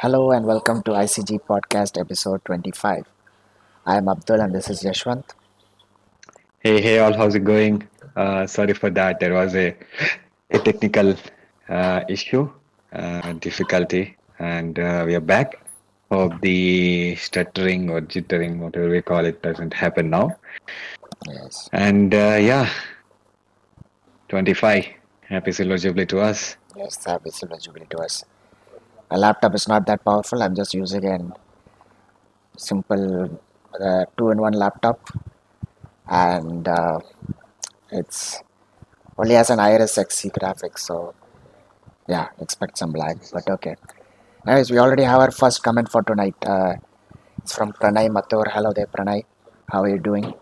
Hello and welcome to ICG Podcast episode 25. I am Abdul and this is Yesvanth. Hey, all, how's it going? Sorry for that. There was a technical issue, difficulty, and we are back. Hope the stuttering or jittering, whatever we call it, doesn't happen now. Yes, And yeah, 25. Happy Silver Jubilee to us. yes, that is legible to us. My laptop is not that powerful. I'm just using a simple two-in-one laptop and it's only has an Iris XC graphics. So yeah, expect some lag, but okay. Anyways, we already have our first comment for tonight. It's from Pranay Mathur. Hello there, Pranay. How are you doing?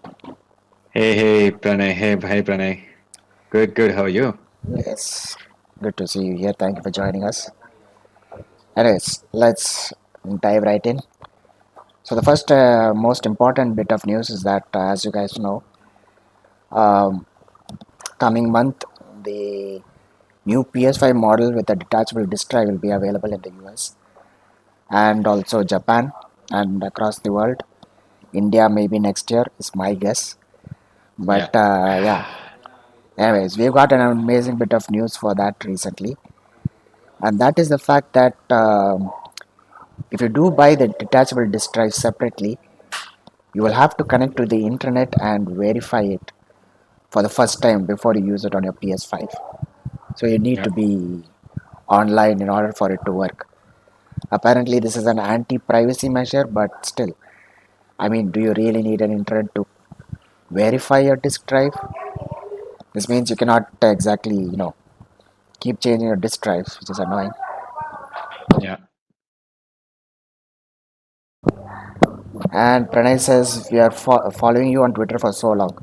Hey, Pranay. Hey, Pranay. Good. How are you? Yes, good to see you here. Thank you for joining us. Anyways, let's dive right in. So the first most important bit of news is that, as you guys know, um, coming month the new PS5 model with a detachable disk drive will be available in the US and also Japan and across the world. India maybe next year is my guess. But Yeah. yeah, anyways, we've got an amazing bit of news for that recently, and that is the fact that if you do buy the detachable disk drive separately, you will have to connect to the internet and verify it for the first time before you use it on your PS5. So you need Yeah. to be online in order for it to work. Apparently, this is an anti privacy measure, but still, I mean, do you really need an internet to verify your disk drive? This means you cannot exactly, keep changing your disk drives, which is annoying. Yeah. And Pranay says, we are following you on Twitter for so long.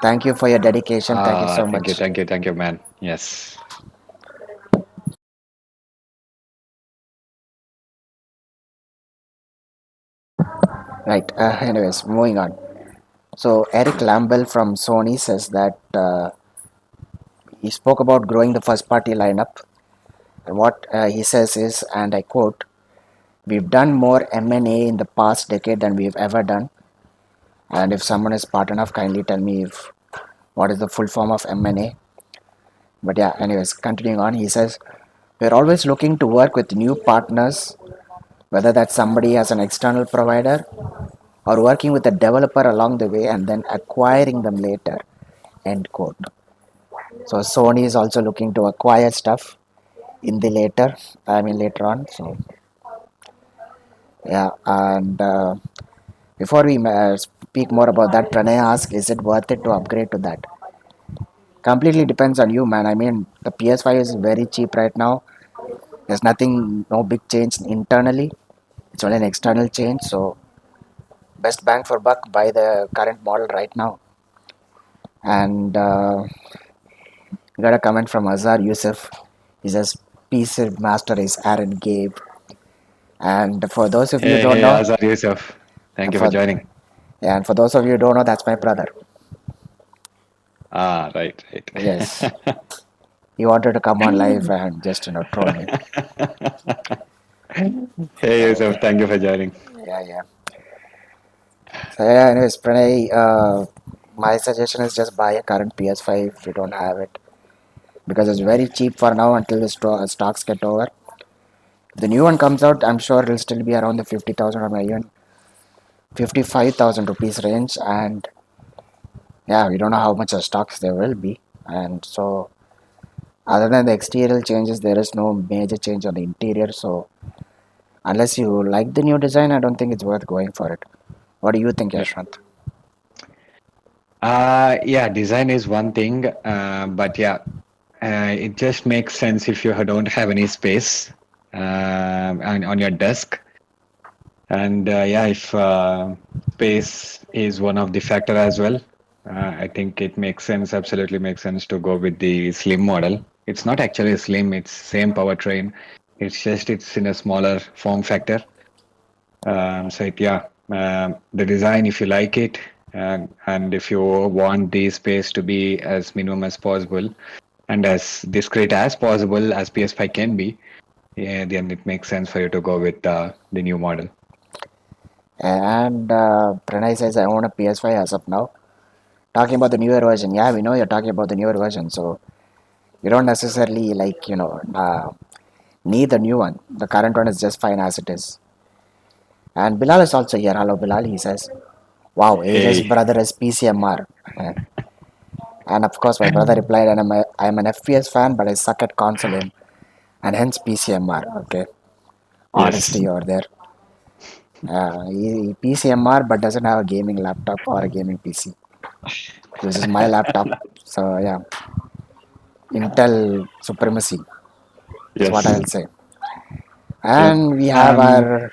Thank you for your dedication. Thank you so much. Thank you, man. Yes. Right. Anyways, moving on. So Eric Lambell from Sony says that he spoke about growing the first party lineup. And what he says is, and I quote, "We've done more M&A in the past decade than we've ever done. And if someone is smart enough, kindly tell me if what is the full form of M&A." But yeah, anyways, continuing on, he says, "We're always looking to work with new partners, whether that's somebody as an external provider or working with a developer along the way and then acquiring them later." End quote. So Sony is also looking to acquire stuff in the later on. So yeah, and before we speak more about that, Pranay asks, is it worth it to upgrade to that? Completely depends on you, man. I mean, the PS5 is very cheap right now. There's nothing, no big change internally. It's only an external change. So best bang for buck, buy the current model right now. And we got a comment from Azhar Yusuf. He says, PC Master is Aaron Gabe. And for those of you who don't Hey, know, Azar Yusuf. Thank and you for for joining. and for those of you who don't know, that's my brother. Yes, Right. he wanted to come on live and just troll me. Hey, So Yusuf. Thank you for joining. yeah, yeah. So yeah, anyways, Pranay, my suggestion is just buy a current PS5 if you don't have it because it's very cheap for now until the stocks get over. If the new one comes out, I'm sure it'll still be around the 50,000 or even 55,000 rupees range. And yeah, we don't know how much of stocks there will be. And so, other than the exterior changes, there is no major change on the interior. So, unless you like the new design, I don't think it's worth going for it. What do you think, Yeah. Yashwant? Yeah, design is one thing, but yeah, it just makes sense if you don't have any space on your desk. And yeah, if space is one of the factor as well, I think it makes sense, absolutely makes sense to go with the slim model. It's not actually slim, it's same powertrain. It's just it's in a smaller form factor. The design, if you like it, and if you want the space to be as minimum as possible and as discreet as possible as PS5 can be, yeah, then it makes sense for you to go with the new model. And Pranay says, I own a PS5 as of now. Talking about the newer version, yeah, we know you're talking about the newer version, so you don't necessarily need the new one. The current one is just fine as it is. And Bilal is also here. Hello, Bilal. He says, wow, AJ's Hey. brother is PCMR. And of course, my brother replied, and I'm an FPS fan, but I suck at console aim, and hence PCMR. Okay, Yes. honesty over there. PCMR, but doesn't have a gaming laptop or a gaming PC. Uses my laptop. So, yeah, Intel supremacy is what I Yes. will say. Yep. And we have our.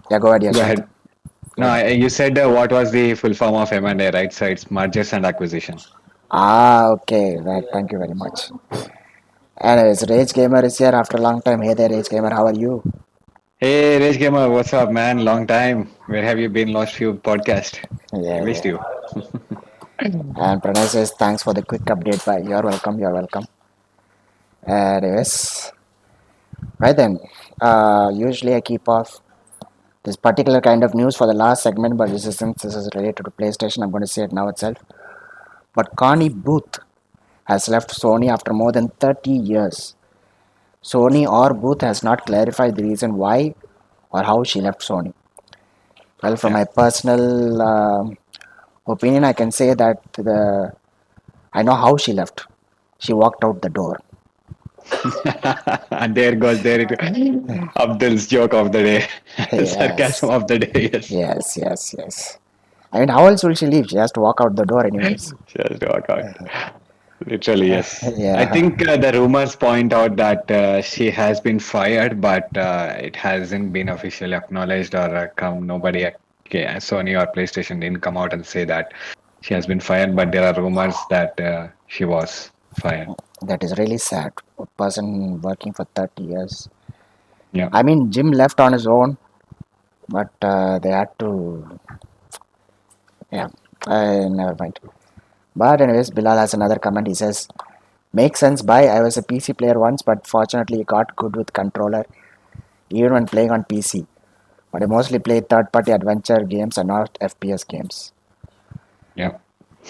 Yeah, go ahead, Go Yashwant. ahead. Go No, ahead. you said what was the full form of M&A, right? So it's mergers and acquisition. Okay, right. Thank you very much. Anyways, Rage Gamer is here after a long time. Hey there, Rage Gamer. How are you? Hey, Rage Gamer, what's up, man? Long time. Where have you been? Lost few podcast. I Yeah, missed yeah. you. And Pranay says, thanks for the quick update. Bye. You're welcome. You're welcome. Anyways, right then. Usually I keep off this particular kind of news for the last segment, but since this is related to PlayStation, I'm going to say it now itself. But Connie Booth has left Sony after more than 30 years. Sony or Booth has not clarified the reason why or how she left Sony. Well, from Yeah. my personal opinion, I can say that I know how she left. She walked out the door. And there goes there it Abdul's joke of the day. Sarcasm Yes, of the day, yes. yes, yes, yes. I mean, how else will she leave? She has to walk out the door, anyways. Just walk out. Literally, yes. I Yeah, think the rumors point out that she has been fired, but it hasn't been officially acknowledged or nobody, Sony or PlayStation didn't come out and say that she has been fired, but there are rumors that she was fired. that is really sad. A person working for 30 years. Yeah. I mean, Jim left on his own, but they had to. Yeah, never mind. But, anyways, Bilal has another comment. He says, makes sense. Bye. I was a PC player once, but fortunately got good with controller, even when playing on PC. But I mostly play third party adventure games and not FPS games. Yeah.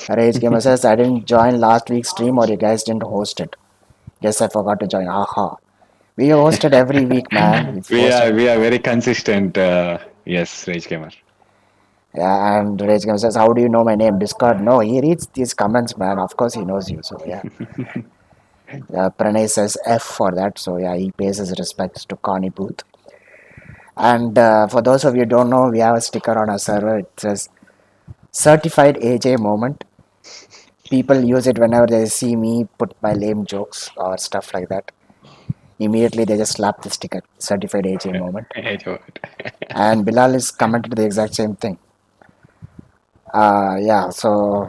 Rage Gamer says, I didn't join last week's stream or you guys didn't host it. Yes, I forgot to join. Aha. We hosted every week, man. We've hosted. We are very consistent. Yes, Rage Gamer. Yeah, and Rage Gamer says, how do you know my name? Discord. No, he reads these comments, man. Of course he knows you. So, yeah. Pranay says F for that. So, yeah, he pays his respects to Connie Booth. And for those of you who don't know, we have a sticker on our server. It says certified AJ moment. People use it whenever they see me put my lame jokes or stuff like that. Immediately they just slap the sticker, certified AJ moment. Rage Gamer. And Bilal is commented the exact same thing. Yeah, so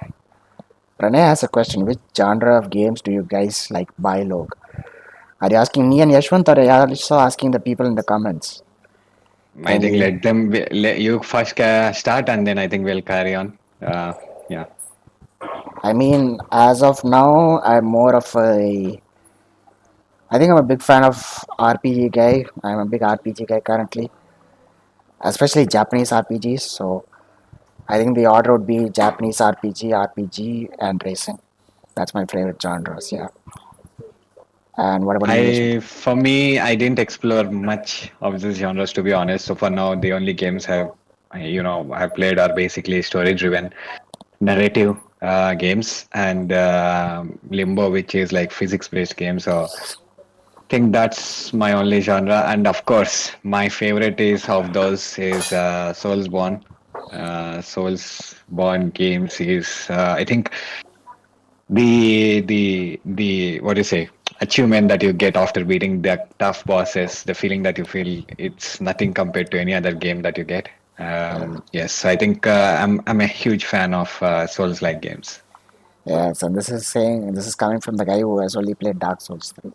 Pranay has a question. Which genre of games do you guys like buy log? Are you asking me and Yashwant or are you also asking the people in the comments? I think Kindly. let you first start, and then I think we'll carry on. Yeah. I mean, as of now, I'm more of a. I think I'm a big fan of RPG guy. I'm a big RPG guy currently, especially Japanese RPGs. So I think the order would be Japanese RPG, and racing. That's my favorite genres. Yeah. And what about you, Yashwant? For me, I didn't explore much of these genres to be honest. So for now, the only games I've played are basically story-driven, narrative games, and Limbo, which is like physics-based games. So think that's my only genre. And of course, my favorite is of those is Soulsborne. Soulsborne games is I think the what do you say achievement that you get after beating the tough bosses, the feeling that you feel it's nothing compared to any other game that you get. Yes, I think I'm a huge fan of Souls-like games. Yes, and this is coming from the guy who has only played Dark Souls 3.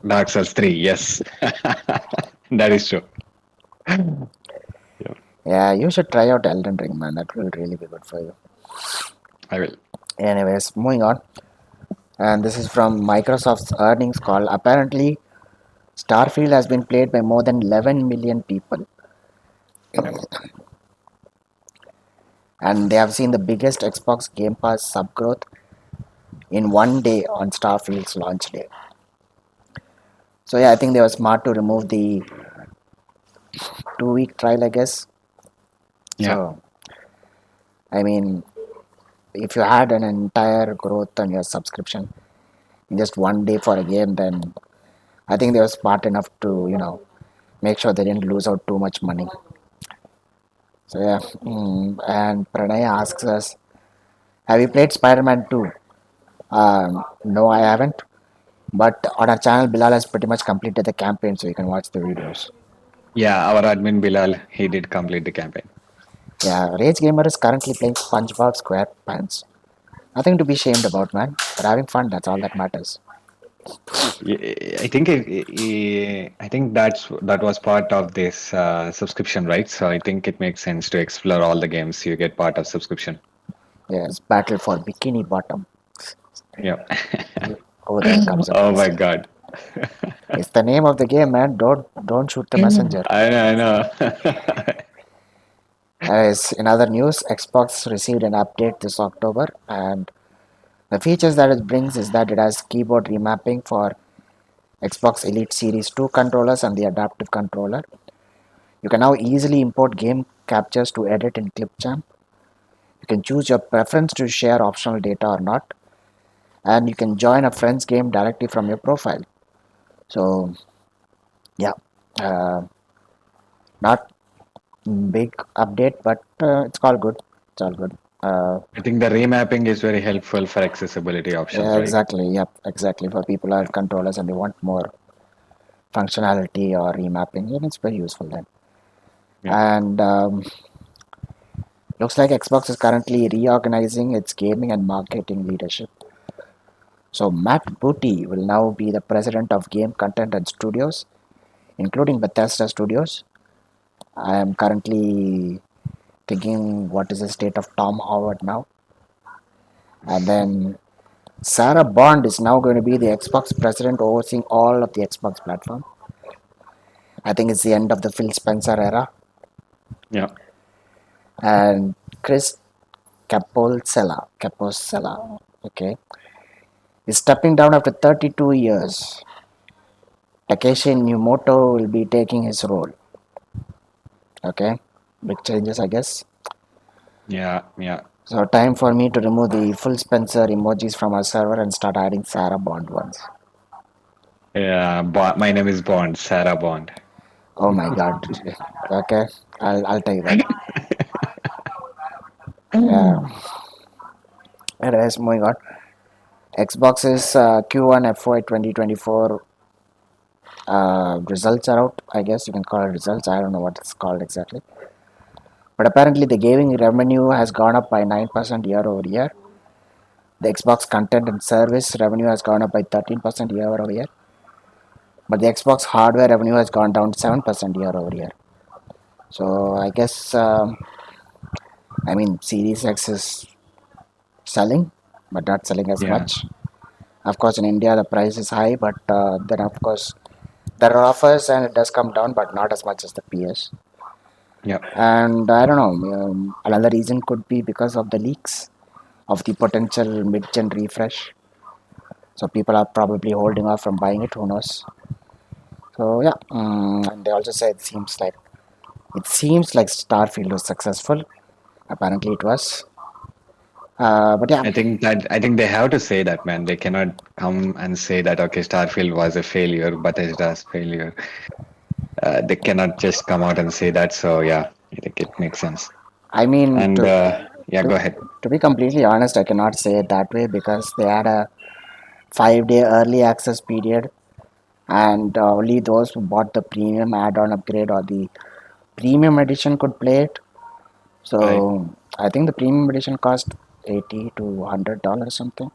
Dark Souls 3, yes, that is true. Yeah, Yeah, you should try out Elden Ring, man. That will really be good for you. I will. Anyways, moving on. And this is from Microsoft's earnings call. Apparently, Starfield has been played by more than 11 million people, Yep. and they have seen the biggest Xbox Game Pass sub growth in one day on Starfield's launch day. So yeah, I think they were smart to remove the 2 week trial, I guess. Yeah. So I mean, if you had an entire growth on your subscription in just one day for a game, then I think they were smart enough to make sure they didn't lose out too much money. So yeah, and Pranay asks us, "Have you played Spider-Man 2?" No, I haven't. But on our channel, Bilal has pretty much completed the campaign, so you can watch the videos. Yeah, our admin Bilal, he did complete the campaign. Yeah, Rage Gamer is currently playing SpongeBob SquarePants. Nothing to be ashamed about, man. They're having fun. That's all that matters. I think I think that was part of this subscription, right? So I think it makes sense to explore all the games you get part of subscription. Yes, Battle for Bikini Bottom. Yeah. Oh, there comes a Oh my priest. God. It's the name of the game, man. Don't shoot the messenger. I know. As in other news, Xbox received an update this October, and the features that it brings is that it has keyboard remapping for Xbox Elite Series 2 controllers and the adaptive controller. You can now easily import game captures to edit in Clipchamp. You can choose your preference to share optional data or not, and you can join a friend's game directly from your profile. So, yeah, uh, not big update, but it's all good. It's all good. I think the remapping is very helpful for accessibility options, Yeah, right? exactly. Yep, exactly. For people who have controllers and they want more functionality or remapping, it's very useful then. Yeah. And looks like Xbox is currently reorganizing its gaming and marketing leadership. So Matt Booty will now be the president of game content and studios, including Bethesda Studios. I am currently thinking what is the state of Tom Howard now. And then Sarah Bond is now going to be the Xbox president overseeing all of the Xbox platform. I think it's the end of the Phil Spencer era. Yeah. And Chris Caposella, okay, is stepping down after 32 years. Takeshi Numoto will be taking his role. Okay, big changes, I guess. Yeah. Yeah. So, time for me to remove the full Spencer emojis from our server and start adding Sarah Bond ones. Yeah. My name is Bond, Sarah Bond. Oh my god. Okay, I'll take that. Yeah. Anyways, moving on. Xbox's Q1 FY 2024 results are out. I guess you can call it results. I don't know what it's called exactly. But apparently, the gaming revenue has gone up by 9% year over year. The Xbox content and service revenue has gone up by 13% year over year. But the Xbox hardware revenue has gone down 7% year over year. So I guess, Series X is selling, but not selling as Yeah. much. Of course, in India, the price is high, but then, of course, there are offers and it does come down, but not as much as the PS. Yeah. And I don't know, another reason could be because of the leaks of the potential mid gen refresh. So people are probably holding off from buying it, who knows. So yeah, and they also say it seems like Starfield was successful. Apparently it was. But yeah, I think they have to say that, man. They cannot come and say that okay, Starfield was a failure, Bethesda's failure. They cannot just come out and say that. So yeah, I think it makes sense. I mean And to yeah, to go ahead. to be completely honest, I cannot say it that way because they had a 5 day early access period, and only those who bought the premium add-on upgrade or the premium edition could play it. Right. So I think the premium edition cost $80 to $100 something,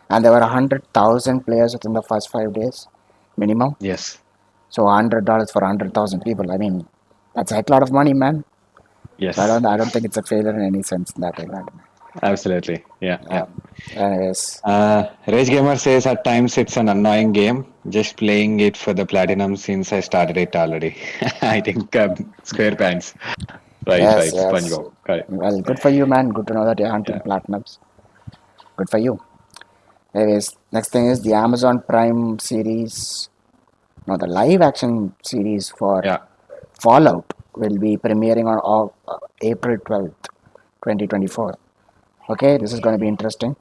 and there were 100,000 players within the first 5 days minimum. Yes. So $100 for 100,000 people. I mean, that's a heck lot of money, man. So Yes. I don't think it's a failure in any sense in that regard. Absolutely. Yeah. Yeah. Anyways, Rage Gamer says at times it's an annoying game. Just playing it for the platinum since I started it already. I think SquarePants. Right, Yes, right. yes. SpongeBob. Correct. Well, good for you, man. Good to know that you're hunting Yeah, platinums. Good for you. Anyways, next thing is the Amazon Prime series. No, the live action series for yeah, Fallout will be premiering on April 12th, 2024. Okay, this is going to be interesting.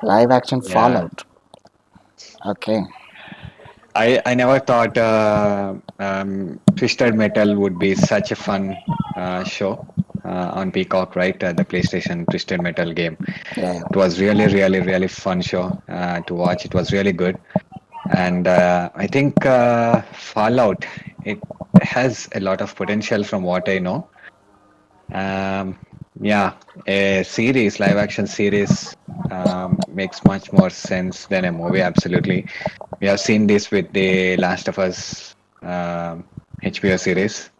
Live action yeah. Fallout. Okay, I never thought Twisted Metal would be such a fun show on Peacock, right? The PlayStation Twisted Metal game. yeah, yeah. It was really, really, really fun show to watch. It was really good. And I think Fallout, it has a lot of potential from what I know. Um, yeah, a series, live action series, makes much more sense than a movie. Absolutely. We have seen this with the Last of Us HBO series.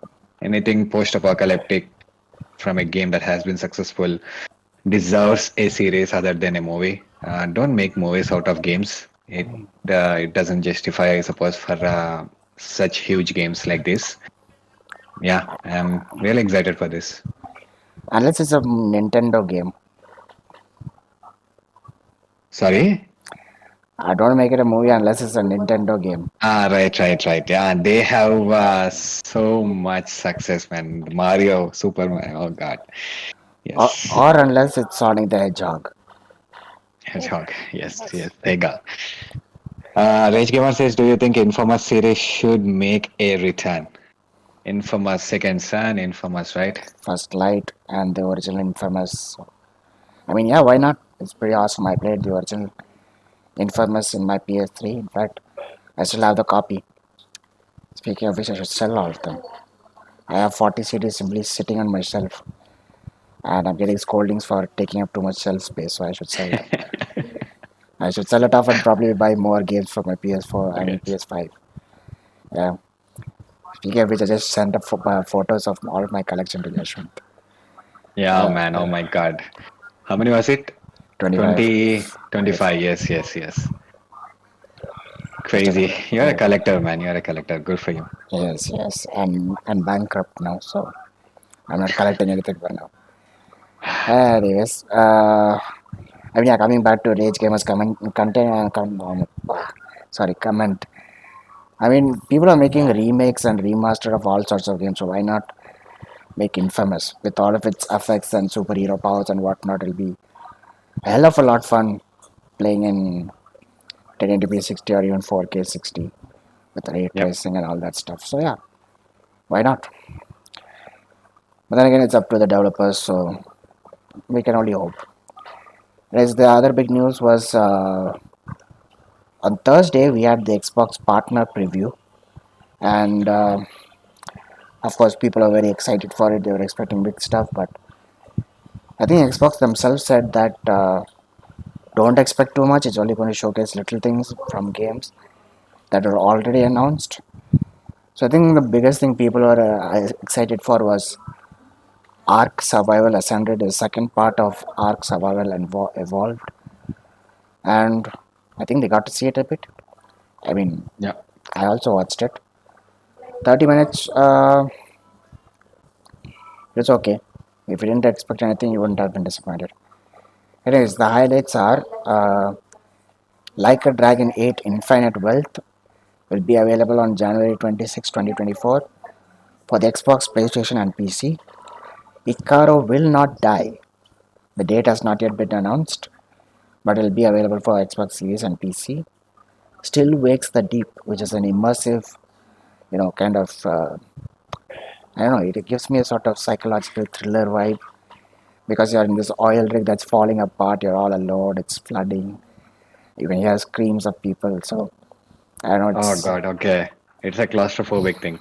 Anything post-apocalyptic from a game that has been successful deserves a series other than a movie. Don't make movies out of games. It doesn't justify, I suppose, for such huge games like this. Yeah, I'm really excited for this. Unless it's a Nintendo game. Sorry? I don't make it a movie unless it's a Nintendo game. Ah, right, right, right. Yeah, they have so much success, man. Mario, Super Mario. Oh God, yes. Or unless it's Sonic the Hedgehog. Hedgehog. Yes, yes. There you go. Rage Gamer says, "Do you think Infamous series should make a return?" Infamous Second Son, Infamous, right? First Light and the original Infamous. I mean, yeah, why not? It's pretty awesome. I played the original Infamous in my PS3. In fact, I still have the copy. Speaking of which, I should sell all of them. I have 40 CDs simply sitting on my shelf, and I'm getting scoldings for taking up too much shelf space, so I should sell them. I should sell it off and probably buy more games for my PS4, I mean Yes. PS5. Yeah. Speaking of which, I just sent up photos of all of my collection to Yesvanth. Yeah, man. Oh my God. How many was it? 25. 20, Yes. 25. Yes, yes, yes. Just a, Crazy. You're a collector, man. You're a collector. Good for you. yes, yes. I'm bankrupt now, so I'm not collecting anything for now. Anyways, I mean, yeah, coming back to Rage Gamers comment. I mean, people are making remakes and remaster of all sorts of games, so why not make Infamous with all of its effects and superhero powers and whatnot? It'll be a hell of a lot fun playing in 1080p 60 or even 4K 60 with ray Yep. tracing and all that stuff. So yeah, why not? But then again, it's up to the developers, so we can only hope. As the other big news was on Thursday we had the Xbox partner preview, and of course people are very excited for it. They were expecting big stuff, but I think Xbox themselves said that don't expect too much. It's only going to showcase little things from games that are already announced. So I think the biggest thing people are excited for was Ark Survival Ascended, the second part of Ark Survival Evolved, and I think they got to see it a bit. I mean, Yeah. I also watched it. 30 minutes, it's okay. If you didn't expect anything, you wouldn't have been disappointed. Anyways, the highlights are Like a Dragon 8 Infinite Wealth will be available on January 26, 2024 for the Xbox, PlayStation, and PC. Icaro will not die. The date has not yet been announced, but it will be available for Xbox Series and PC. Still Wakes the Deep, which is an immersive, kind of, I don't know, it gives me a sort of psychological thriller vibe because you're in this oil rig that's falling apart, you're all alone, it's flooding, you can hear screams of people. So, I don't know, Oh it's God. Okay. It's a claustrophobic thing.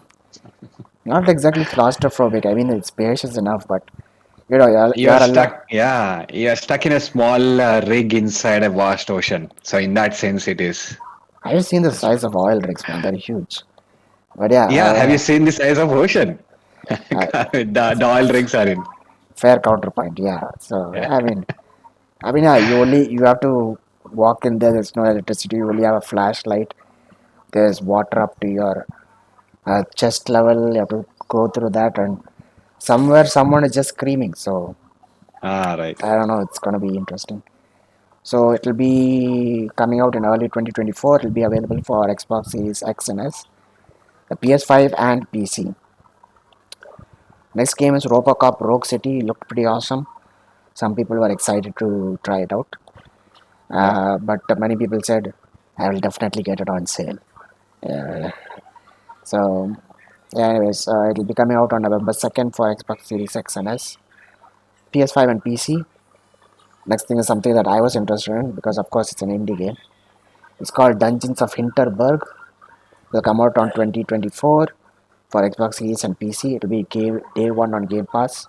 not exactly claustrophobic. I mean, it's spacious enough, but You're you're alone. stuck. Yeah, you're stuck in a small rig inside a vast ocean. So in that sense, it is. I've seen the It's, size of oil rigs, man, they're huge. But yeah, yeah. Have you seen the size of ocean? The oil rigs are in. fair counterpoint, yeah. So, Yeah. yeah, you have to walk in there. There's no electricity. You only have a flashlight There's water up to your chest level. You have to go through that, and somewhere someone is just screaming. So Ah, right. I don't know. It's gonna be interesting. So it will be coming out in early 2024. It will be available for Xbox Series X and S, the PS5 and PC. Next game is RoboCop Rogue City. Looked pretty awesome. Some people were excited to try it out, Yeah. but many people said, "I will definitely get it on sale." Uh, so, yeah, anyways, it will be coming out on November 2nd for Xbox Series X and S, PS5 and PC. Next thing is something that I was interested in because, of course, it's an indie game. It's called Dungeons of Hinterberg. Will come out on 2024 for Xbox Series and PC. It will be day one on Game Pass.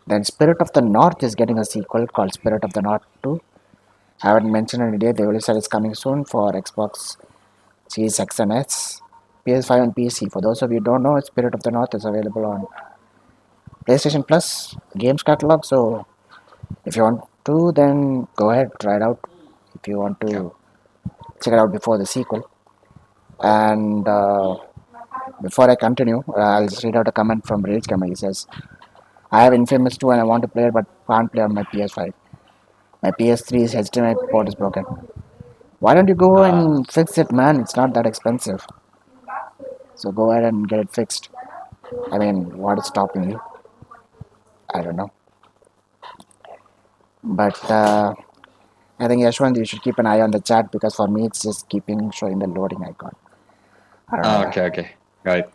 Then Spirit of the North is getting a sequel called Spirit of the North 2. I haven't mentioned any date. They only said it's coming soon for Xbox Series X and S, PS5 and PC. For those of you who don't know, Spirit of the North is available on PlayStation Plus games catalog. So if you want to, then go ahead, try it out. If you want Yeah. to check it out before the sequel. And before I continue, I'll just read out a comment from Rage Gamer. He says, I have Infamous 2 and I want to play it but can't play on my PS5. My PS3's HDMI port is broken. Why don't you go Ah, and fix it, man? It's not that expensive. So go ahead and get it fixed. I mean, what is stopping you? I don't know. But I think Yashwant, you should keep an eye on the chat because for me it's just keeping showing the loading icon. I don't know why. okay, okay. Got it.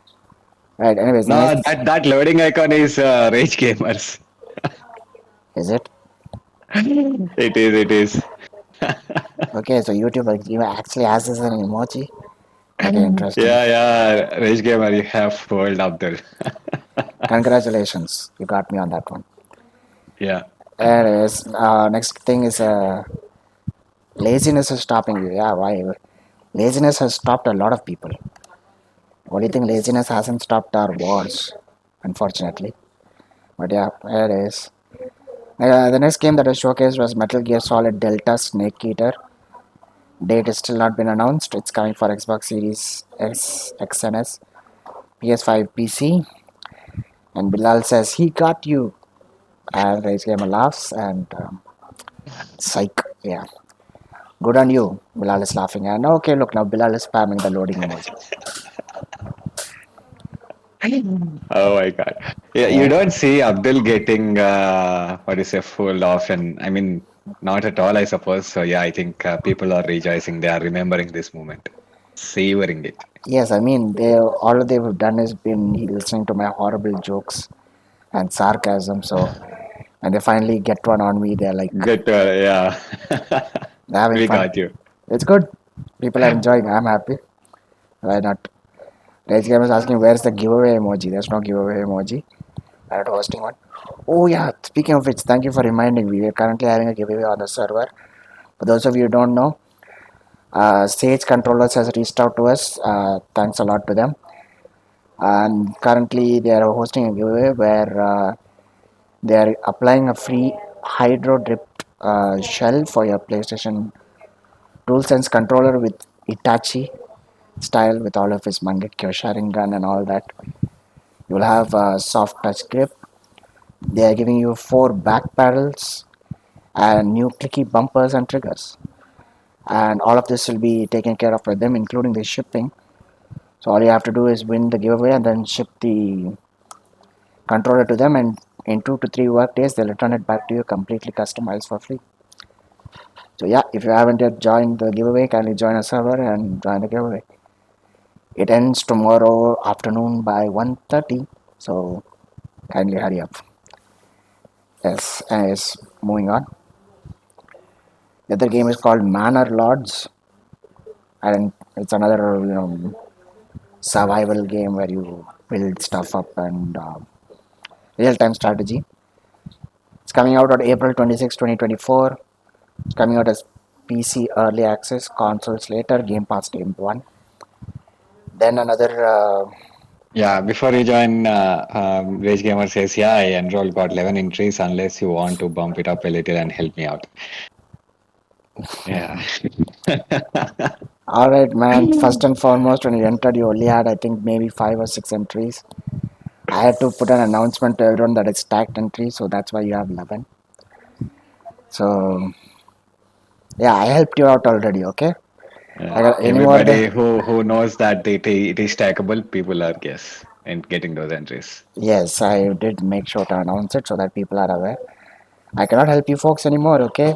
Right. Anyways, the No, next that loading icon is Rage Gamers. is it It is, it is. okay? So YouTube actually has this as an emoji. Okay, interesting. Yeah, yeah. Rage Gamer, you have fooled Abdul. Congratulations, you got me on that one. Yeah. Anyways, next thing is laziness is stopping you. Yeah, why? Laziness has stopped a lot of people. Only thing laziness hasn't stopped our wars, unfortunately. But yeah, there it is. The next game that was showcased was Metal Gear Solid Delta Snake Eater. Date is still not been announced. It's coming for Xbox Series X, X and S, PS5, PC. And Bilal says he got you. And Race Gamer laughs and psych. Yeah, good on you. Bilal is laughing. And okay, look now Bilal is spamming the loading emoji. Oh my God. Yeah, you Yeah. don't see Abdul getting what is a fooled off, and I mean, not at all, I suppose. So yeah, I think people are rejoicing. They are remembering this moment, savoring it. Yes, I mean they all they've done is been listening to my horrible jokes and sarcasm. So when they finally get one on me, they're like Good, yeah. they're having We fun. got you. It's good. People are enjoying. I'm happy. Why not? Rage Game is asking where's the giveaway emoji. There's no giveaway emoji. I'm not hosting one. Oh yeah. Speaking of which, thank you for reminding me. We're currently having a giveaway on the server. For those of you who don't know, Sage Controllers has reached out to us. Thanks a lot to them. And currently they are hosting a giveaway where they are applying a free hydro dripped shell for your PlayStation DualSense controller with Itachi style with all of his Mangekyo Sharingan and all that. You will have a soft touch grip. They are giving you 4 back pedals and new clicky bumpers and triggers. And all of this will be taken care of by them, including the shipping. So all you have to do is win the giveaway and then ship the controller to them, and in 2 to 3 work days they'll return it back to you completely customized for free. So yeah, if you haven't yet joined the giveaway, kindly join our server and join the giveaway. It ends tomorrow afternoon by 1:30. So kindly hurry up. Yes, anyways, moving on. The other game is called Manor Lords, and it's another survival game where you build stuff up and real-time strategy. It's coming out on April 26, 2024. It's coming out as PC early access, consoles later, Game Pass Day 1. Then another Yeah, before you join, Rage Gamer says, yeah, I enrolled, got 11 entries unless you want to bump it up a little and help me out. Yeah. All right, man. First and foremost, when you entered, you only had, I think, maybe 5 or 6 entries. I had to put an announcement to everyone that it's stacked entries, so that's why you have 11. So, yeah, I helped you out already, okay? I got any more Everybody there? who knows that it is stackable, people are guess and getting those entries. Yes, I did make sure to announce it so that people are aware. I cannot help you folks anymore, okay?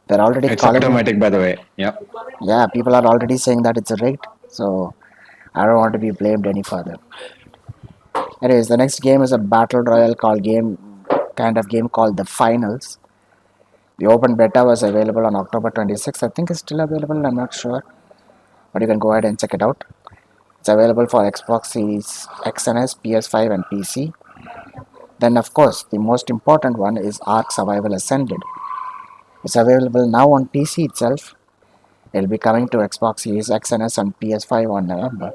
They're already It's calling me. automatic, by the way. Yep. Yeah, people are already saying that it's a rigged, so I don't want to be blamed any further. Anyways, the next game is a battle royale called game kind of game called the Finals. The open beta was available on October 26th. I think it's still available. I'm not sure, but you can go ahead and check it out. It's available for Xbox Series X and S, PS5, and PC. Then, of course, the most important one is Ark Survival Ascended. It's available now on PC itself. It'll be coming to Xbox Series X and S and PS5 on November.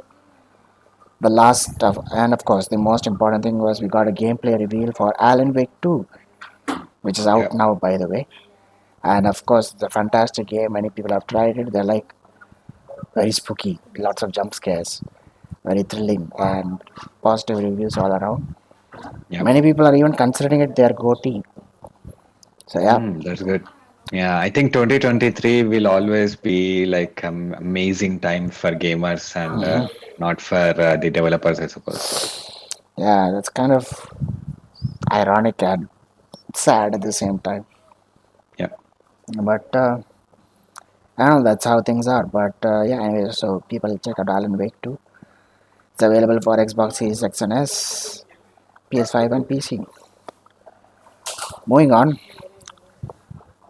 The last of, and of course, the most important thing was we got a gameplay reveal for Alan Wake 2, which is out Yep. now, by the way. And of course, it's a fantastic game. Many people have tried it. They're like very spooky, lots of jump scares, very thrilling, and positive reviews all around. Yep. Many people are even considering it their goatee. So yeah. That's good. Yeah, I think 2023 will always be like amazing time for gamers and not for the developers, I suppose. Yeah, that's kind of ironic and sad at the same time. Yep. But I don't know, that's how things are. But yeah, anyway, so people check out Alan Wake 2. It's available for Xbox Series X and S, PS5, and PC. Moving on,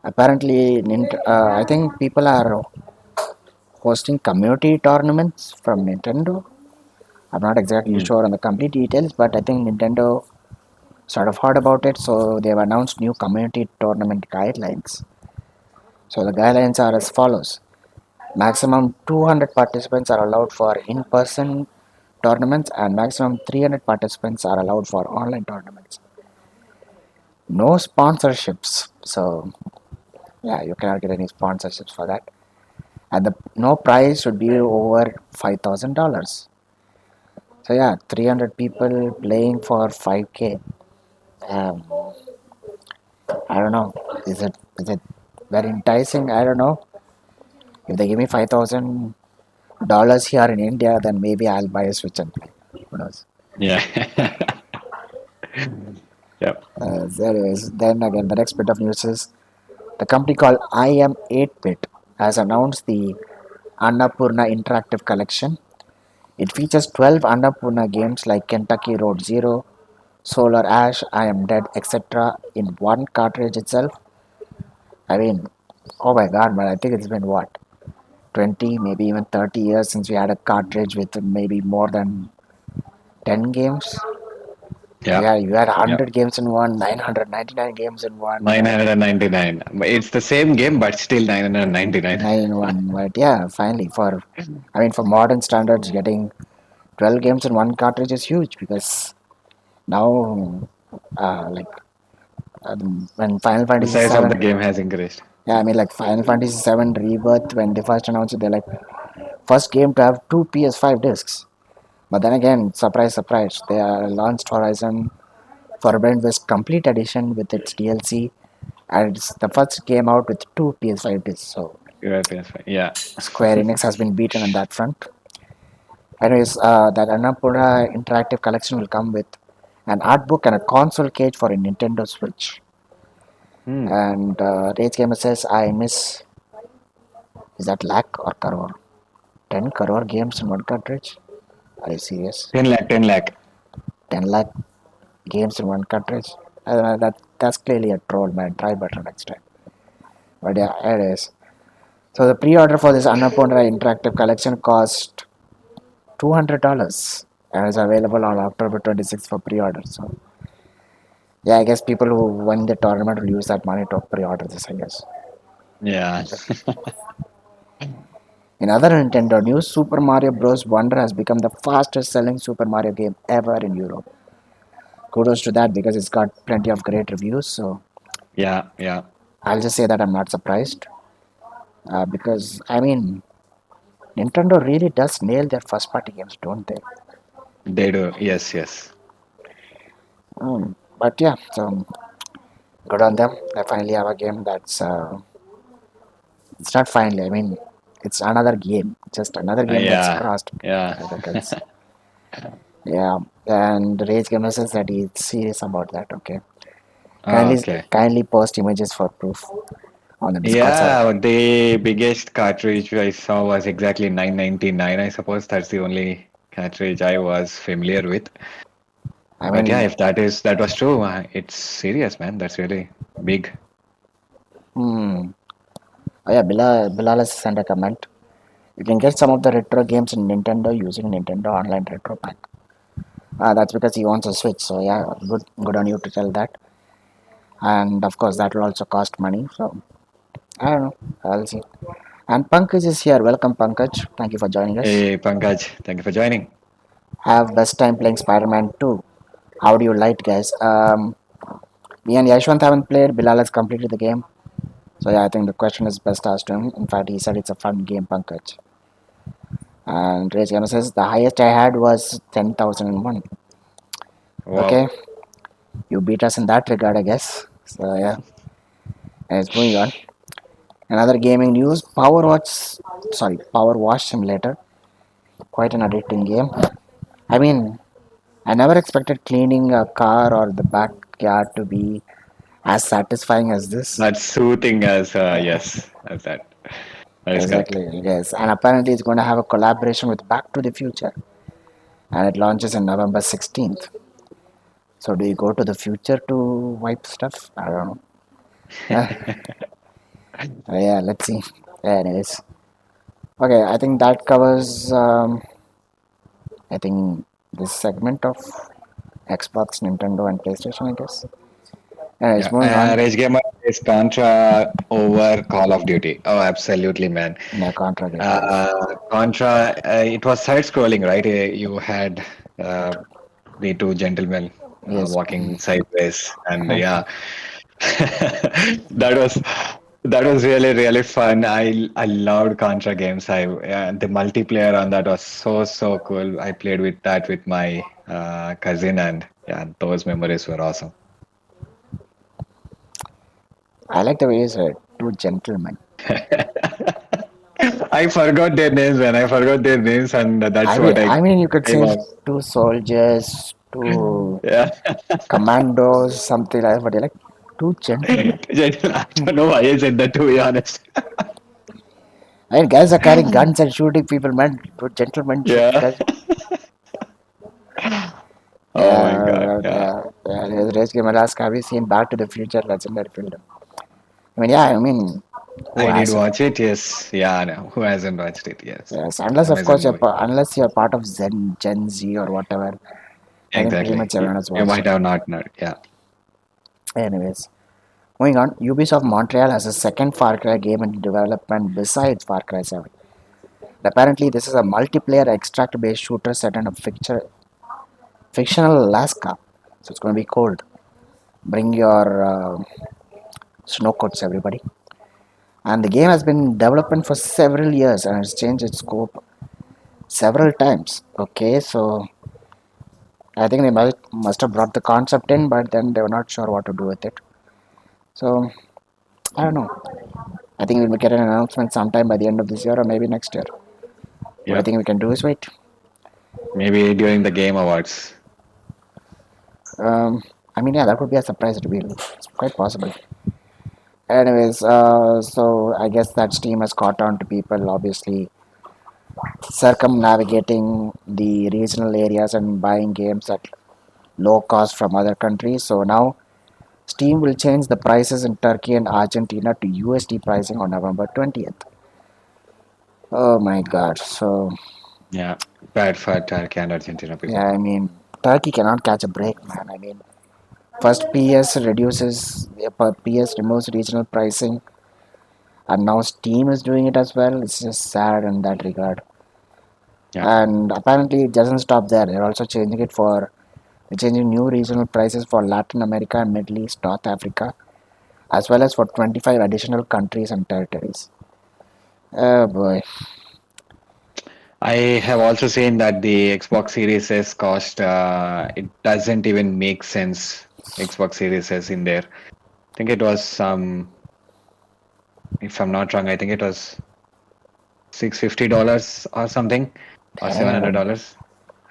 apparently, I think people are hosting community tournaments from Nintendo. I'm not exactly Mm. sure on the complete details, but I think Nintendo sort of heard about it, so they've announced new community tournament guidelines. So the guidelines are as follows: maximum 200 participants are allowed for in-person tournaments, and maximum 300 participants are allowed for online tournaments. No sponsorships, so yeah, you cannot get any sponsorships for that. And the no prize should be over $5,000. So yeah, 300 people playing for 5K. Um, I don't know. Is it very enticing? I don't know. If they give me $5,000 here in India, then maybe I'll buy a Switch and play. Who knows? Yeah. Yep. Then again, the next bit of news is the company called I Am 8-Bit has announced the Annapurna Interactive Collection. It features 12 Annapurna games like Kentucky Road Zero, Solar Ash, I Am Dead, etc. in one cartridge itself. I mean, oh my god, man, I think it's been what, 20, maybe even 30 years since we had a cartridge with maybe more than 10 games. Yeah. Yeah, you had Yep. 100 games in one, 999 games in one, 999. It's the same game, but still 999. 9 in one. But yeah, finally, I mean, for modern standards, getting 12 games in one cartridge is huge because now, like, when Final The Fantasy size of the 7, game has increased. yeah, I mean, like Final Fantasy 7 Rebirth, when they first announced it, they're like, first game to have two PS5 discs. But then again, surprise, surprise, they launched Horizon Forbidden West Complete Edition with its DLC, and it's the first game out with two PS5 discs. So Your PS5. Yeah. Square Enix has been beaten on that front. Anyways, that Annapurna Interactive Collection will come with an art book and a console cage for a Nintendo Switch. Hmm. And Rage Gamer says, I miss, is that lakh or crore? 10 crore games in one cartridge? Are you serious? 10 lakh, 10 lakh. 10 lakh games in one cartridge? I don't know, that's clearly a troll, man. Try better next time. But yeah, it is. So the pre-order for this Annapurna Interactive Collection cost $200 and is available on October 26th for pre-order. So yeah, I guess people who win the tournament will use that money to pre-order this, I guess. Yeah. In other Nintendo news, Super Mario Bros. Wonder has become the fastest selling Super Mario game ever in Europe. Kudos to that because it's got plenty of great reviews. So Yeah. Yeah. I'll just say that I'm not surprised because I mean Nintendo really does nail their first party games, don't they? They do. Yes, yes. But yeah, so good on them. They finally have a game that's it's not finally. I mean, it's another game, just another game that's Yeah, crossed yeah. the records. Yeah, and Rage Gamer says that he's serious about that. Okay, Oh, kindly okay. kindly post images for proof on the Discord server. Yeah, the biggest cartridge I saw was exactly 999. I suppose that's the only cartridge I was familiar with. I But yeah, mean, if that was true, it's serious, man. That's really big. hmm. Oh yeah, Bilal has sent a comment. You can get some of the retro games in Nintendo using Nintendo Online Retro Pack. That's because he wants a Switch. So yeah, good on you to tell that. And of course, that will also cost money. So I don't know. I'll see. And Pankaj is here. Welcome, Pankaj. Thank you for joining us. Hey, Pankaj, thank you for joining. Have best time playing Spider-Man 2. How do you like, guys? Me and Yashwant haven't played. Bilal has completed the game. So yeah, I think the question is best asked to him. In fact, he said it's a fun game, Pankaj. And Rage Gamer says the highest I had was 10,001. Okay, Wow. you beat us in that regard, I guess. So yeah, and it's moving on. Another gaming news: Power Wash Simulator. Quite an addicting game. I mean, I never expected cleaning a car or the backyard to be as satisfying as this. That's soothing as yes, as that. That is correct. Exactly, yes. And apparently, it's going to have a collaboration with Back to the Future, and it launches in November 16th. So, do you go to the future to wipe stuff? I don't know. Yeah, let's see. Anyways, okay, I think that covers. I think this segment of Xbox, Nintendo, and PlayStation. I guess. Anyways, Yeah, moving on. Rage Gamer is Contra over Call of Duty. Oh, absolutely, man. Yeah, Contra game. Yes. Contra, it was side scrolling, right? You had uh, the two gentlemen Yes. walking sideways, and yeah, that was that was really fun. I loved Contra games. The multiplayer on that was so cool. I played with that with my cousin, and yeah, those memories were awesome. I like the way you said two gentlemen. I forgot their names, man. I forgot their names, and that's I mean, what I I mean, you could came say up. two soldiers, two Yeah. commandos, something like that. But you're like two gentlemen. I don't know why I said that, to be honest. I mean, guys are carrying guns and shooting people, man. Two gentlemen shoot Yeah. guys. Oh my God. Yeah. Yeah. Race game ask, have you seen Back to the Future Legendary Film? I mean, yeah. I mean, who I did hasn't? watch it. Yes. Yeah. No. Who hasn't watched it? Yes. Yes, unless of Amazing course movie. unless you're part of Gen Z or whatever. I think pretty Exactly. much everyone has You watched might it. have not known. Yeah. Anyways, moving on. Ubisoft Montreal has a second Far Cry game in development besides Far Cry 7. Apparently, this is a multiplayer extract-based shooter set in a fictional Alaska, so it's going to be cold. Bring your snow coats, everybody. And the game has been in development for several years and has changed its scope several times. Okay, so I think they must have brought the concept in, but then they were not sure what to do with it. So I don't know. I think we'll get an announcement sometime by the end of this year or maybe next year. What I Yep. think we can do is wait. Maybe during the Game Awards. Um, I mean, yeah, that would be a surprise reveal. It's quite possible. Anyways, so I guess that Steam has caught on to people obviously circumnavigating the regional areas and buying games at low cost from other countries. So now Steam will change the prices in Turkey and Argentina to USD pricing on November 20th. Oh my god. So, Yeah. Bad for Turkey and Argentina people. yeah, I mean, Turkey cannot catch a break, man. I mean, first PS removes regional pricing, and now Steam is doing it as well. It's just sad in that regard. Yeah. And apparently, it doesn't stop there. They're also changing it for they're changing new regional prices for Latin America and Middle East, North Africa, as well as for 25 additional countries and territories. Oh boy. I have also seen that the Xbox Series S cost, it doesn't even make sense. Xbox Series S in there. I think it was if I'm not wrong, I think it was $650 or something, or Damn, $700.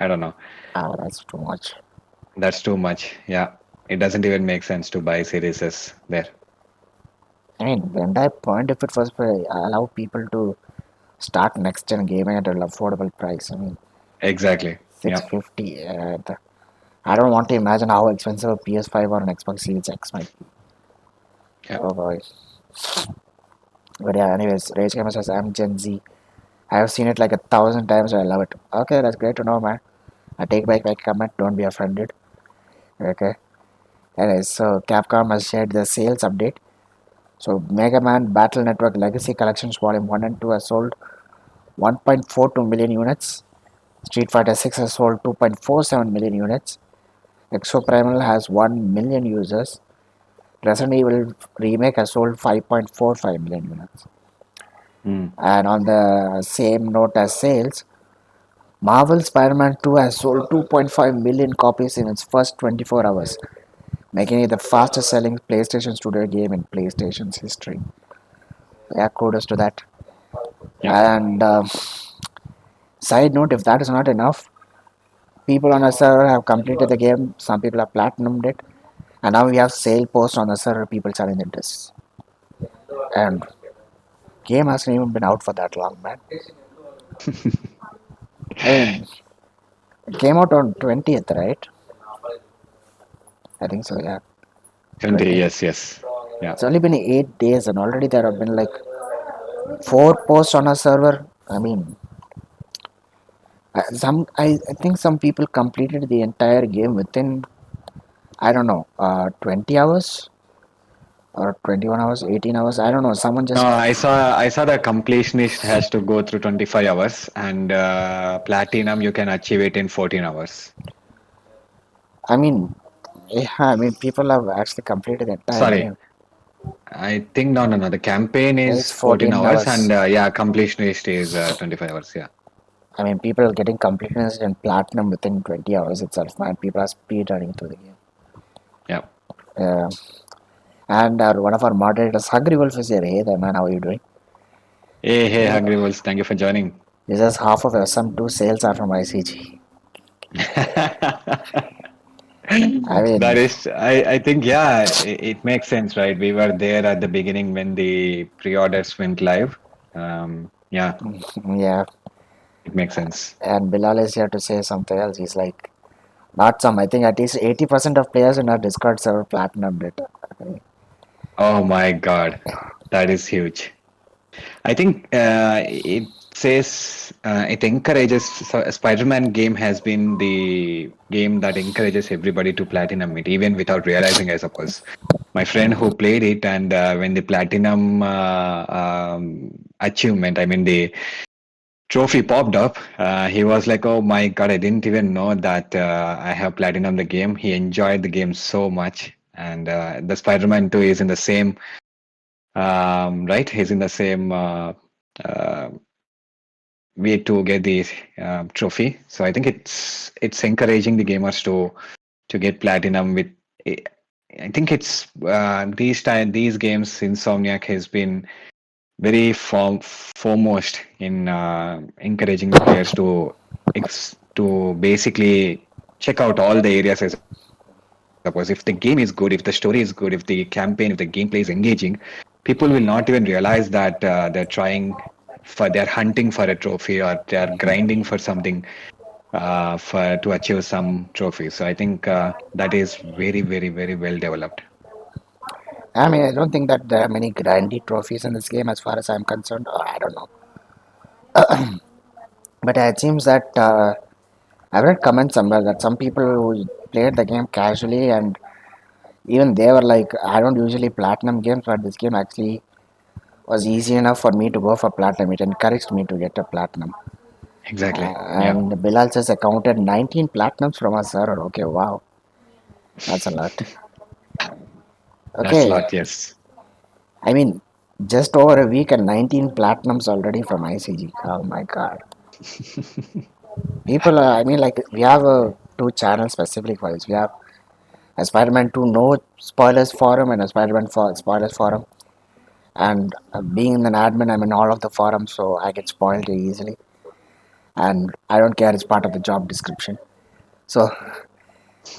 I don't know. wow, that's too much. That's too much. Yeah, it doesn't even make sense to buy Series S there. I mean, the entire point if it was for allow people to start next gen gaming at an affordable price. I mean, Exactly. six Yeah. fifty. I don't want to imagine how expensive a PS5 or an Xbox Series X might be. Yeah. Oh boy. But yeah, anyways, Rage Gamer says I'm Gen Z. I have seen it like 1,000 times. I love it. Okay, that's great to know, man. I take back my comment. Don't be offended. Okay. Anyways, so Capcom has shared the sales update. So Mega Man Battle Network Legacy Collections Volume 1 and 2 has sold 1.42 million units. Street Fighter 6 has sold 2.47 million units. Exoprimal has 1 million users. Resident Evil Remake has sold 5.45 million units. Mm. And on the same note as sales, Marvel Spider Man 2 has sold 2.5 million copies in its first 24 hours, making it the fastest selling PlayStation Studio game in PlayStation's history. Yeah, kudos to that. Yeah. And side note, if that is not enough, people on the server have completed the game, some people have platinumed it, and now we have sale posts on the server, people selling the discs. And game hasn't even been out for that long, man. I mean, it came out on 20th, right? I think so, yeah. 20. 20th. Yes. Yes. Yeah. It's only been 8 days, and already there have been like 4 posts on our server. I mean, I think some people completed the entire game within, I don't know, 20 hours or 21 hours, 18 hours. I don't know. Someone No, just, I saw the completionist has to go through 25 hours, and platinum you can achieve it in 14 hours. I mean, yeah, I mean, people have actually completed the entire Sorry, game. I think no. The campaign is It's 14 14 hours, hours. and yeah, completionist is 25 hours. Yeah, I mean, people are getting completeness and platinum within 20 hours itself, man. People are speed running through the game. yeah. Uh, and one of our moderators, Hungry Wolf, is here. Hey there, man. How are you doing? Hey, hey, Hungry Wolves, thank you for joining. He says half of SM2 sales are from ICG. I That mean, is, I think, yeah, it makes sense, right? We were there at the beginning when the pre-orders went live. Yeah, yeah. it makes sense. And Bilal is here to say something else. He's like, not some. I think at least 80% of players in our Discord server platinum it. Oh my God, that is huge. I think it says it encourages. So a Spider-Man game has been the game that encourages everybody to platinum it, even without realizing, I suppose. My friend who played it, and when the platinum achievement, I mean the trophy popped up, he was like, "Oh my God, I didn't even know that I have platinum the game." He enjoyed the game so much, and the Spider-Man 2 is in the same right? He's in the same uh, way to get the trophy. So I think it's encouraging the gamers to get platinum with. I think it's these games. Insomniac has been very foremost in encouraging the players to basically check out all the areas. I suppose if the game is good, if the story is good, if the campaign, if the gameplay is engaging, people will not even realize that they're hunting for a trophy, or they're grinding for something for to achieve some trophy. So I think that is very, very, very well developed. I mean, I don't think that there are many grindy trophies in this game as far as I'm concerned. I don't know. But it seems that I've read comments somewhere that some people who played the game casually and even they were like, I don't usually platinum games, but this game actually was easy enough for me to go for platinum. It encouraged me to get a platinum. Exactly. Yeah, And Bilal says I counted 19 platinums from our server. Okay, wow, that's a lot. that's a Okay, lot. Yes. I mean, just over a week and 19 platinums already from ICG. Oh my god. People, I mean, like we have two channels specifically for this. We have a Spider-Man 2 no spoilers forum and a Spider-Man for spoilers forum. And being an admin, I'm in all of the forums, so I get spoiled easily. And I don't care; it's part of the job description. So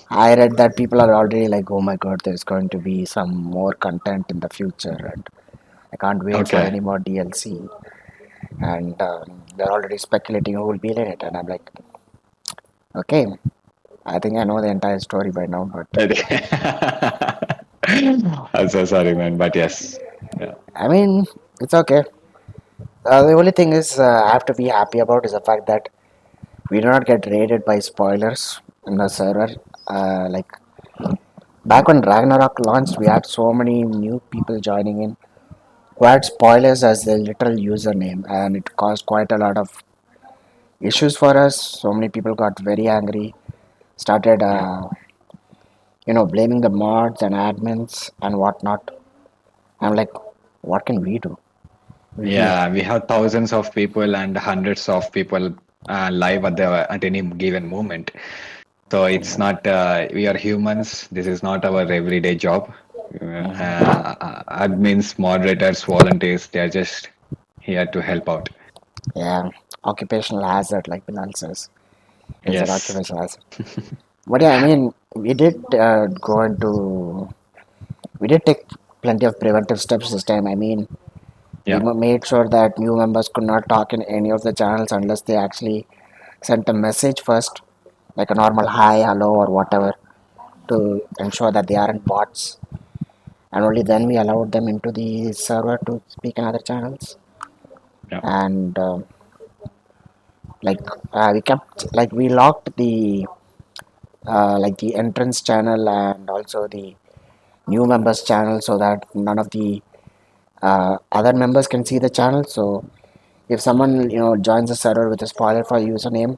I read that people are already like, "Oh my God, there's going to be some more content in the future," and I can't wait for Okay. any more DLC. And they're already speculating who will be in it, and I'm like, okay, I think I know the entire story by now, but I'm so sorry, man, but yes. Yeah. I mean, it's okay. The only thing is I have to be happy about is the fact that we do not get raided by spoilers in the server. Like back when Ragnarok launched, we had so many new people joining in who had spoilers as their literal username, and it caused quite a lot of issues for us. So many people got very angry, started, Yeah. blaming the mods and admins and whatnot. I'm like, what can we do? We Yeah, we have thousands of people and hundreds of people live at any given moment. So it's not we are humans. This is not our everyday job. Admins, moderators, volunteers, they are just here to help out. yeah, occupational hazard, like Bilal says. It's an Yes. occupational hazard. But yeah, I mean, we did we did take plenty of preventive steps this time. I mean, we Yeah. made sure that new members could not talk in any of the channels unless they actually sent a message first, like a normal hi, hello, or whatever, to ensure that they aren't bots. And only then we allowed them into the server to speak in other channels. Yeah. And like we kept like we locked the entrance channel and also the new members channel so that none of the other members can see the channel. So if someone joins the server with a spoiler for username,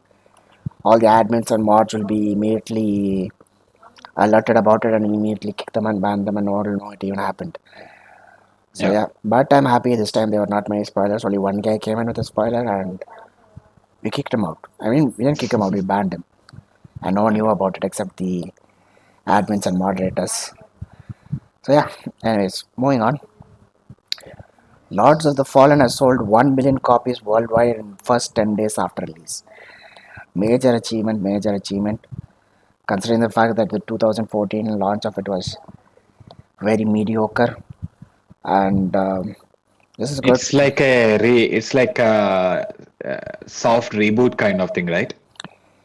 all the admins and mods will be immediately alerted about it and immediately kick them and ban them, and no one will know it even happened. So Yeah. yeah, but I'm happy this time there were not many spoilers. Only one guy came in with a spoiler and we kicked him out. I mean, we didn't kick him out, we banned him, and no one knew Okay. about it except the admins and moderators. So yeah, anyways, moving on. Lords of the Fallen has sold 1 million copies worldwide in first 10 days after release. Major achievement, major achievement. Considering the fact that the 2014 launch of it was very mediocre, and this is good. It's like a soft reboot kind of thing, right?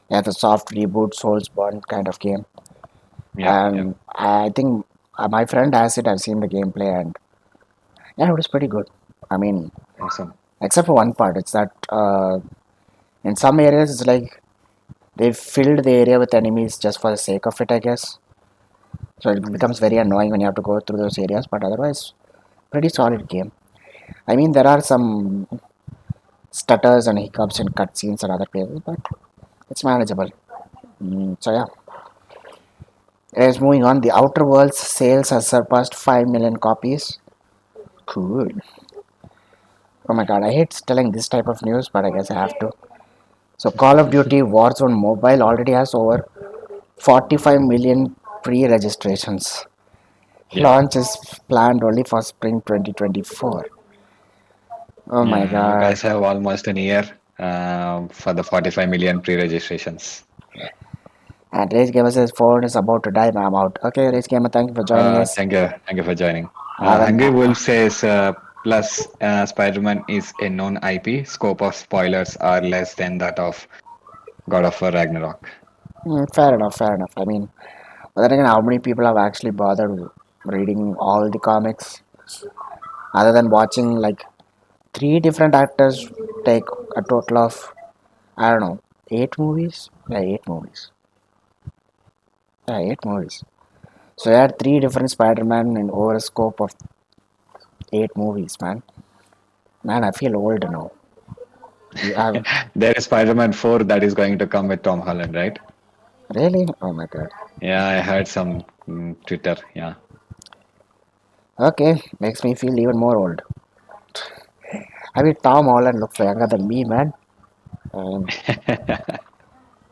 Yeah, the soft reboot, Soulsborne kind of game, Yeah. Yeah. and I think my friend has it. I've seen the gameplay, and yeah, it was pretty good. I mean, Awesome. except for one part, it's that in some areas it's like they filled the area with enemies just for the sake of it, I guess. So it becomes very annoying when you have to go through those areas. But otherwise, pretty solid game. I mean, there are some stutters and hiccups in cutscenes and other places, but it's manageable. So yeah, as moving on, the Outer Worlds sales has surpassed 5 million copies. Cool. Oh my god, I hate telling this type of news, but I guess I have to. So Call of Duty Warzone Mobile already has over 45 million pre-registrations. Yeah. Launch is planned only for spring 2024. Oh my Yeah. You god. guys have almost an year for the 45 million pre-registrations. And Rage Gamer says phone is about to die, I'm out. Okay, Rage Gamer, thank you for joining us. Thank you. Thank you for joining. Have an Hungry Wolf says, plus Spider-Man is a known IP. Scope of spoilers are less than that of God of War Ragnarok. fair enough, fair enough. I mean, but then again, how many people have actually bothered reading all the comics other than watching like three different actors take a total of, I don't know, 8 movies? Yeah, 8 movies. Yeah, 8 movies. So you had three different Spider-Man in over a scope of 8 movies, man. Man, I feel old now. You have There is Spider-Man 4 that is going to come with Tom Holland, right? really? Oh my god. Yeah, I heard some Twitter. Yeah. Okay, makes me feel even more old. I mean, Tom Holland looks younger than me, man. Um,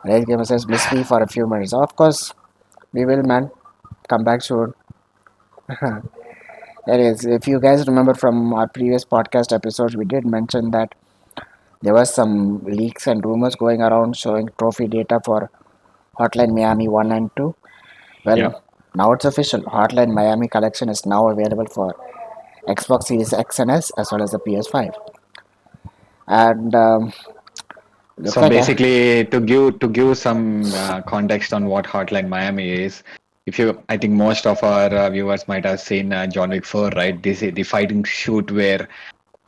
Rage Gamer says, miss me for a few minutes. Of course, we will, man. Come back soon. Anyways, if you guys remember from our previous podcast episodes, we did mention that there was some leaks and rumors going around showing trophy data for Hotline Miami 1 and 2. Yeah. Well, now it's official. Hotline Miami collection is now available for Xbox Series X and S as well as the PS5. And looks So like basically, to give some context on what Hotline Miami is, if you, I think most of our viewers might have seen John Wick 4, right? This is the fighting shoot where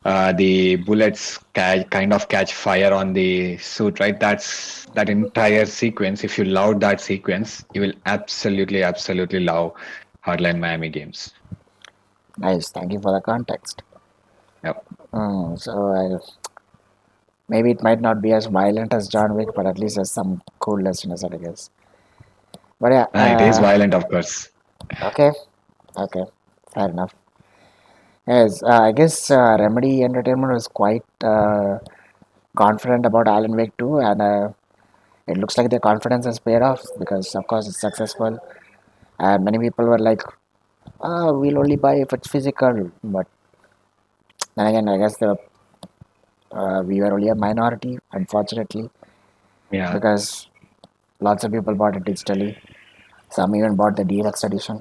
the bullets kind of catch fire on the suit, right? That's that entire sequence. If you love that sequence, you will absolutely love Hotline Miami games. nice. Thank you for the context. Yep. Maybe it might not be as violent as John Wick, but at least there's some cool listeners, I guess. But yeah, It is violent, of course. okay, okay, fair enough. Yes, I guess Remedy Entertainment was quite confident about Alan Wake 2, and it looks like their confidence has paid off because, of course, it's successful. And many people were like, we'll only buy if it's physical. But then again, I guess we were only a minority, unfortunately, Yeah. because lots of people bought it digitally. Some even bought the deluxe edition.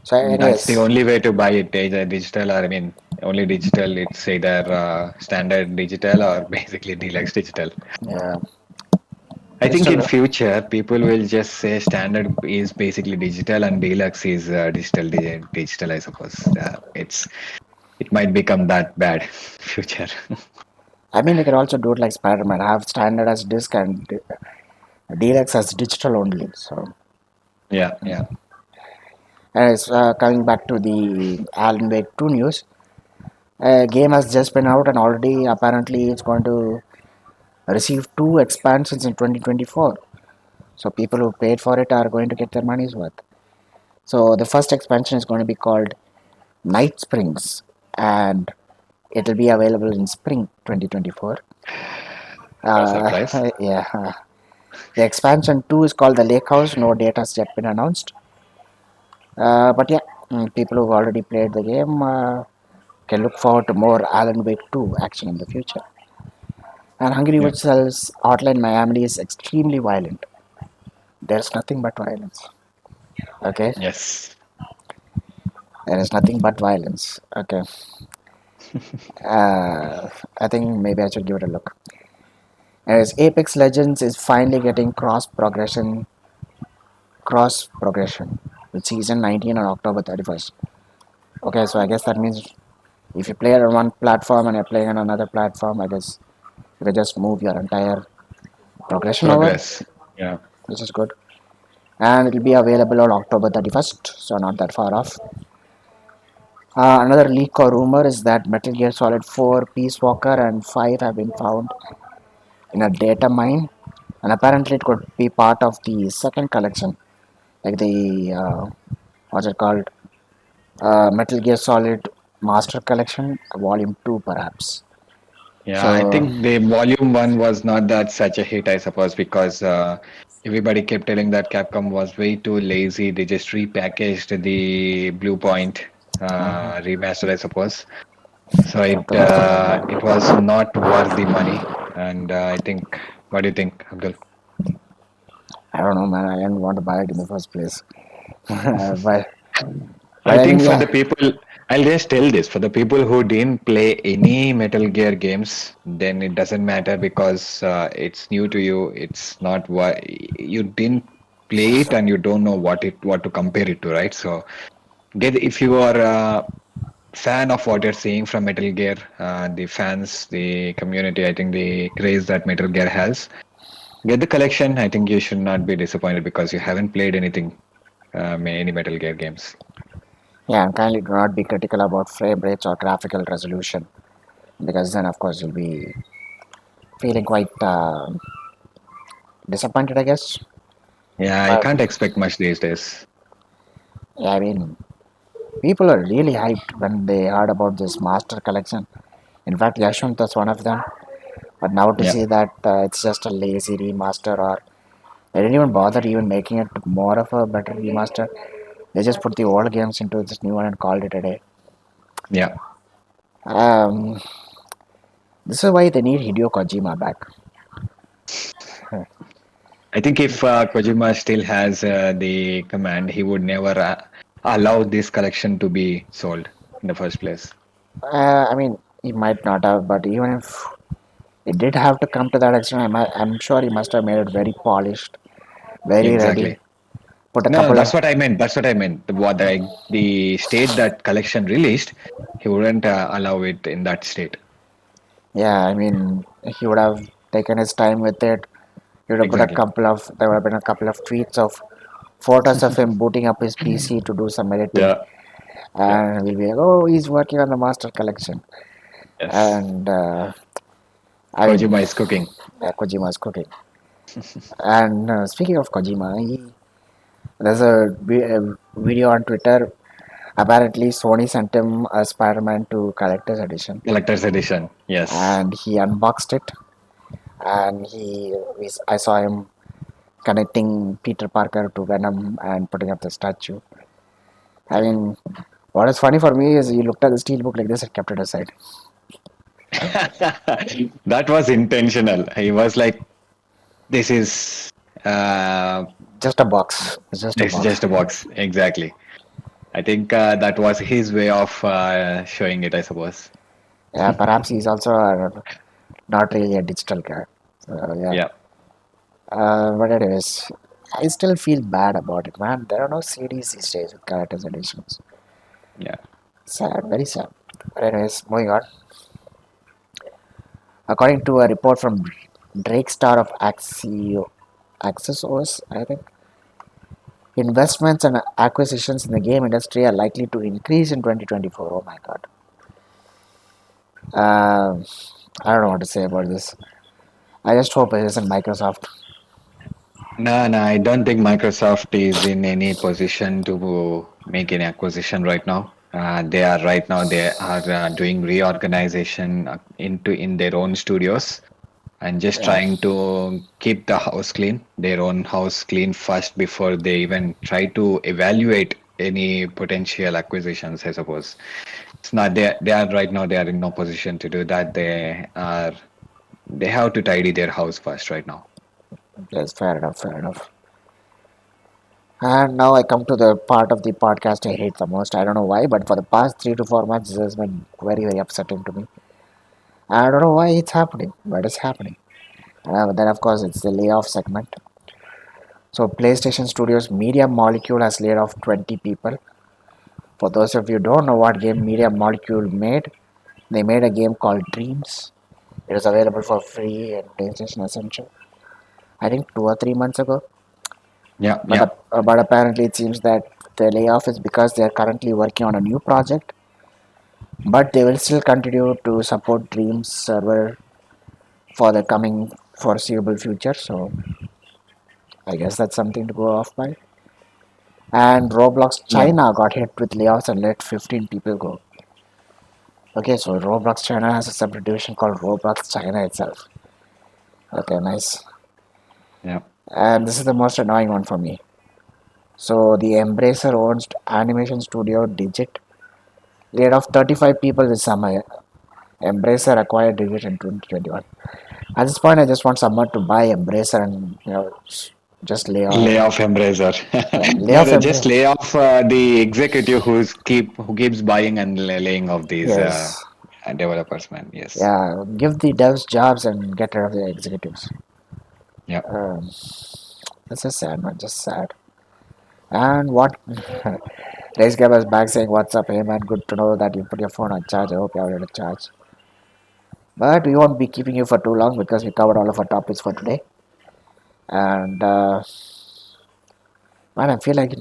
So, That's the anyways, only way to buy it, either digital or I mean, only digital. It's either standard digital or basically deluxe digital. yeah, I it's think in still, future people will just say standard is basically digital and deluxe is digital. I suppose it might become that bad future. I mean, they can also do it like Spider Man, have standard as disc and deluxe as digital only. So, Yeah, yeah. anyways, coming back to the Alan Wake 2 news, game has just been out and already apparently it's going to receive two expansions in 2024. So people who paid for it are going to get their money's worth. So the first expansion is going to be called Night Springs, and it'll be available in spring 2024. No surprise. Yeah. The expansion 2 is called the Lake House. No date has yet been announced. But yeah, people who've already played the game can look forward to more Alan Wake 2 action in the future. And Hungry Yeah. Witch Cell's Hotline Miami is extremely violent. There's nothing but violence. Okay? Yes. There is nothing but violence. Okay. I think maybe I should give it a look. As Apex Legends is finally getting cross progression with season 19 on October 31st. Okay, so I guess that means if you play on one platform and you're playing on another platform, I guess you can just move your entire progression over, Progress. Yeah. which is good. And it'll be available on October 31st, so not that far off. Another leak or rumor is that Metal Gear Solid 4, Peace Walker, and 5 have been found in a data mine, and apparently it could be part of the second collection, like the what's it called, Metal Gear Solid Master Collection, Volume 2, perhaps. Yeah, I So, think the volume one was not that such a hit, I suppose, because everybody kept telling that Capcom was way too lazy. They just repackaged the Blue Point remastered, I suppose. So it was not worth the money. And I think, what do you think, Abdul? I don't know, man. I didn't want to buy it in the first place. but, I but I mean, think for yeah, the people, I'll just tell this for the people who didn't play any Metal Gear games, then it doesn't matter because it's new to you. It's not what you didn't play it and you don't know what to compare it to, right? So get if you are a fan of what you're seeing from Metal Gear, the fans, the community, I think the craze that Metal Gear has, get the collection. I think you should not be disappointed because you haven't played anything, any Metal Gear games. yeah, and kindly do not be critical about frame rates or graphical resolution because then, of course, you'll be feeling quite disappointed, I guess. Yeah, I But can't expect much these days. yeah, I mean, people are really hyped when they heard about this master collection. In fact, Yashwant was one of them. But now to Yeah, see that it's just a lazy remaster, or they didn't even bother even making it more of a better remaster. They just put the old games into this new one and called it a day. yeah. Um, this is why they need Hideo Kojima back. I think if Kojima still has the command, he would never allow this collection to be sold in the first place. I mean, he might not have, but even if it did have to come to that extent, I'm sure he must have made it very polished, very ready. Exactly. Put a No, couple of, that's what I meant. That's what I meant. The state that collection released, he wouldn't allow it in that state. yeah, I mean, he would have taken his time with it. He would have put a Exactly. couple of, there would have been a couple of tweets of photos of him booting up his PC to do some editing. Yeah. Yeah. And we'll be like, oh, he's working on the master collection. Yes. And I mean, Kojima is cooking. Kojima's cooking. And speaking of Kojima, there's a video on Twitter. Apparently, Sony sent him a Spider-Man 2 collector's edition, Collector's edition. Yes. and he unboxed it. And I saw him connecting Peter Parker to Venom and putting up the statue. I mean, what is funny for me is he looked at the steelbook like this and kept it aside. That was intentional. He was like, this is Just a box. It's just a this is box. just a box. Exactly. I think that was his way of showing it, I suppose. Yeah, perhaps he's also not really a digital guy. So, yeah. Yeah. But anyways, I still feel bad about it, man. There are no CDs these days with collector's editions. Yeah. Sad, very sad. But anyways, moving on. According to a report from Drake Star of Axios, I think, investments and acquisitions in the game industry are likely to increase in 2024. Oh my god. Um, I don't know what to say about this. I just hope it isn't Microsoft. No, no, I don't think Microsoft is in any position to make any acquisition right now. They are doing reorganization into in their own studios and just Yeah, trying to keep the house clean, their own house clean first before they even try to evaluate any potential acquisitions, I suppose. It's not they are right now they are in no position to do that. They have to tidy their house first right now. yes, fair enough, fair enough. And now I come to the part of the podcast I hate the most. I don't know why, but for the past 3 to 4 months, this has been very, very upsetting to me. I don't know why it's happening, but it's happening. Then, of course, it's the layoff segment. So, PlayStation Studios Media Molecule has laid off 20 people. For those of you who don't know what game Media Molecule made, they made a game called Dreams. It was available for free in PlayStation Essential, I think 2 or 3 months ago. Yeah, But, yeah, but apparently, it seems that the layoff is because they are currently working on a new project, but they will still continue to support Dreams server for the coming foreseeable future. So, I guess that's something to go off by. And Roblox yeah, China got hit with layoffs and let 15 people go. Okay, so Roblox China has a separate division called Roblox China itself. Okay, nice. yeah. And this is the most annoying one for me. So the Embracer owns animation studio Digit laid off 35 people this summer. Embracer acquired Digit in 2021. At this point, I just want someone to buy Embracer and just lay off, Lay off Embracer. yeah, lay No, off no, just Embracer. lay off the executive who keeps buying and laying off these Yes, developers, man. Yes. yeah, give the devs jobs and get rid of the executives. Yeah. Um, That's just sad, man. Just sad. And what? Race Gab is back saying, "What's up, hey man? Good to know that you put your phone on charge. I hope you have it on charge." But we won't be keeping you for too long because we covered all of our topics for today. And man, I feel like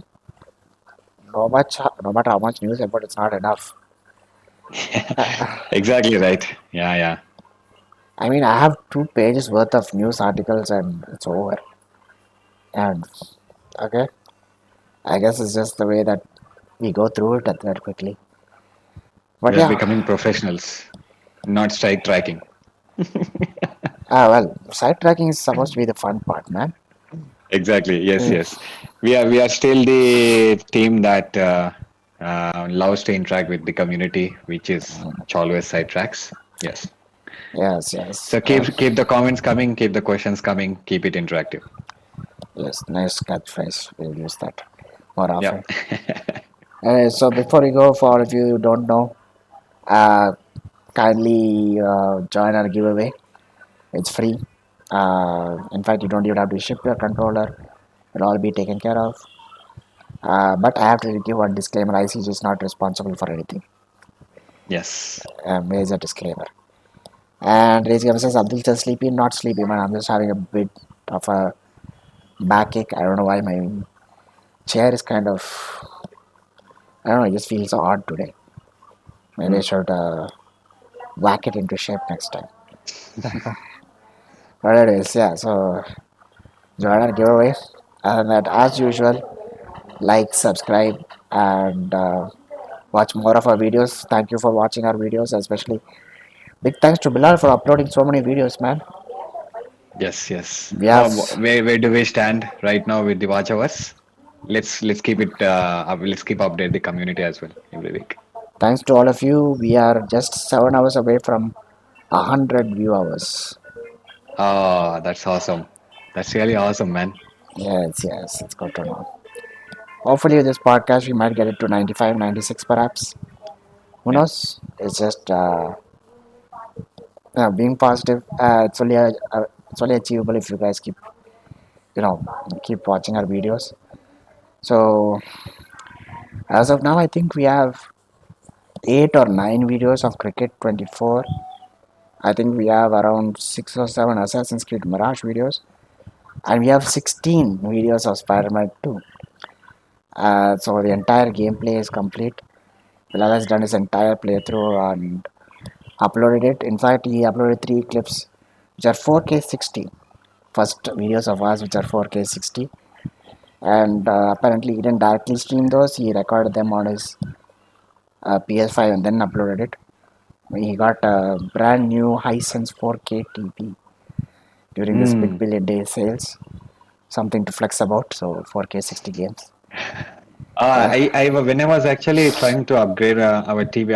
no matter how much news about it's not enough. Exactly right. Yeah, yeah. I mean, I have 2 pages worth of news articles and it's over. And okay, I guess it's just the way that we go through it that quickly. But We are yeah, becoming professionals, not strike tracking. Well, sidetracking is supposed to be the fun part, man. Exactly. Yes, Mm, yes. We are still the team that loves to interact with the community, which always sidetracks. Yes. yes, yes. So keep the comments coming, keep the questions coming, keep it interactive. Yes, nice catchphrase. We'll use that more often. Yep. So before we go, for if you don't know, uh, kindly join our giveaway. It's free. In fact, you don't even have to ship your controller. It'll all be taken care of. But I have to give one disclaimer. ICG is not responsible for anything. Yes. Major disclaimer. And Race Game says Abdul just sleepy, not sleepy, man. I'm just having a bit of a backache. I don't know why my chair is kind of. I don't know. It just feels so odd today. Maybe I Mm. should whack it into shape next time. But anyways, yeah. So join our giveaway, and that as usual, like, subscribe, and watch more of our videos. Thank you for watching our videos, especially big thanks to Bilal for uploading so many videos, man. Yes, yes. We How have where do we stand right now with the watch hours? Let's keep it let's keep update the community as well every week. thanks to all of you. We are just 7 hours away from 100 view hours. Oh, that's awesome. That's really awesome, man. Yes, yes, it's good to know. Hopefully, with this podcast, we might get it to 95, 96, perhaps. Who Yeah. knows? It's just being positive. It's only achievable if you guys you know, keep watching our videos. So as of now, I think we have 8 or 9 videos of Cricket 24. I think we have around 6 or 7 Assassin's Creed Mirage videos, and we have 16 videos of Spider-Man 2. So the entire gameplay is complete. Bilal has done his entire playthrough and uploaded it. In fact, he uploaded 3 clips, which are 4K 60. First videos of us, which are 4K 60. And apparently, he didn't directly stream those. He recorded them on his PS5 and then uploaded it. He got a brand new Hisense 4K TV during this Big Mm. Billion Day sales. Something to flex about. So 4K 60 games. Uh, I when I was actually trying to upgrade our TV,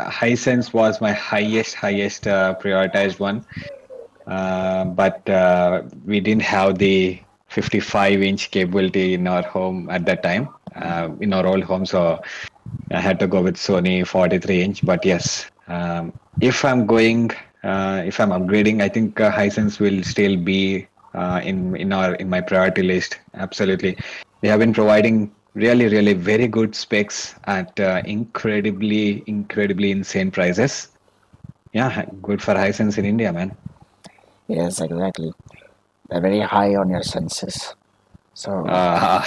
Hisense was my highest prioritized one. But we didn't have the 55-inch capability in our home at that time, in our old home. So I had to go with Sony 43-inch. But yes, if I'm upgrading, I think Hisense will still be in my priority list. Absolutely, they have been providing really very good specs at incredibly insane prices. Yeah, good for Hisense in India, man. yes, exactly. They're very high on your senses. So Uh,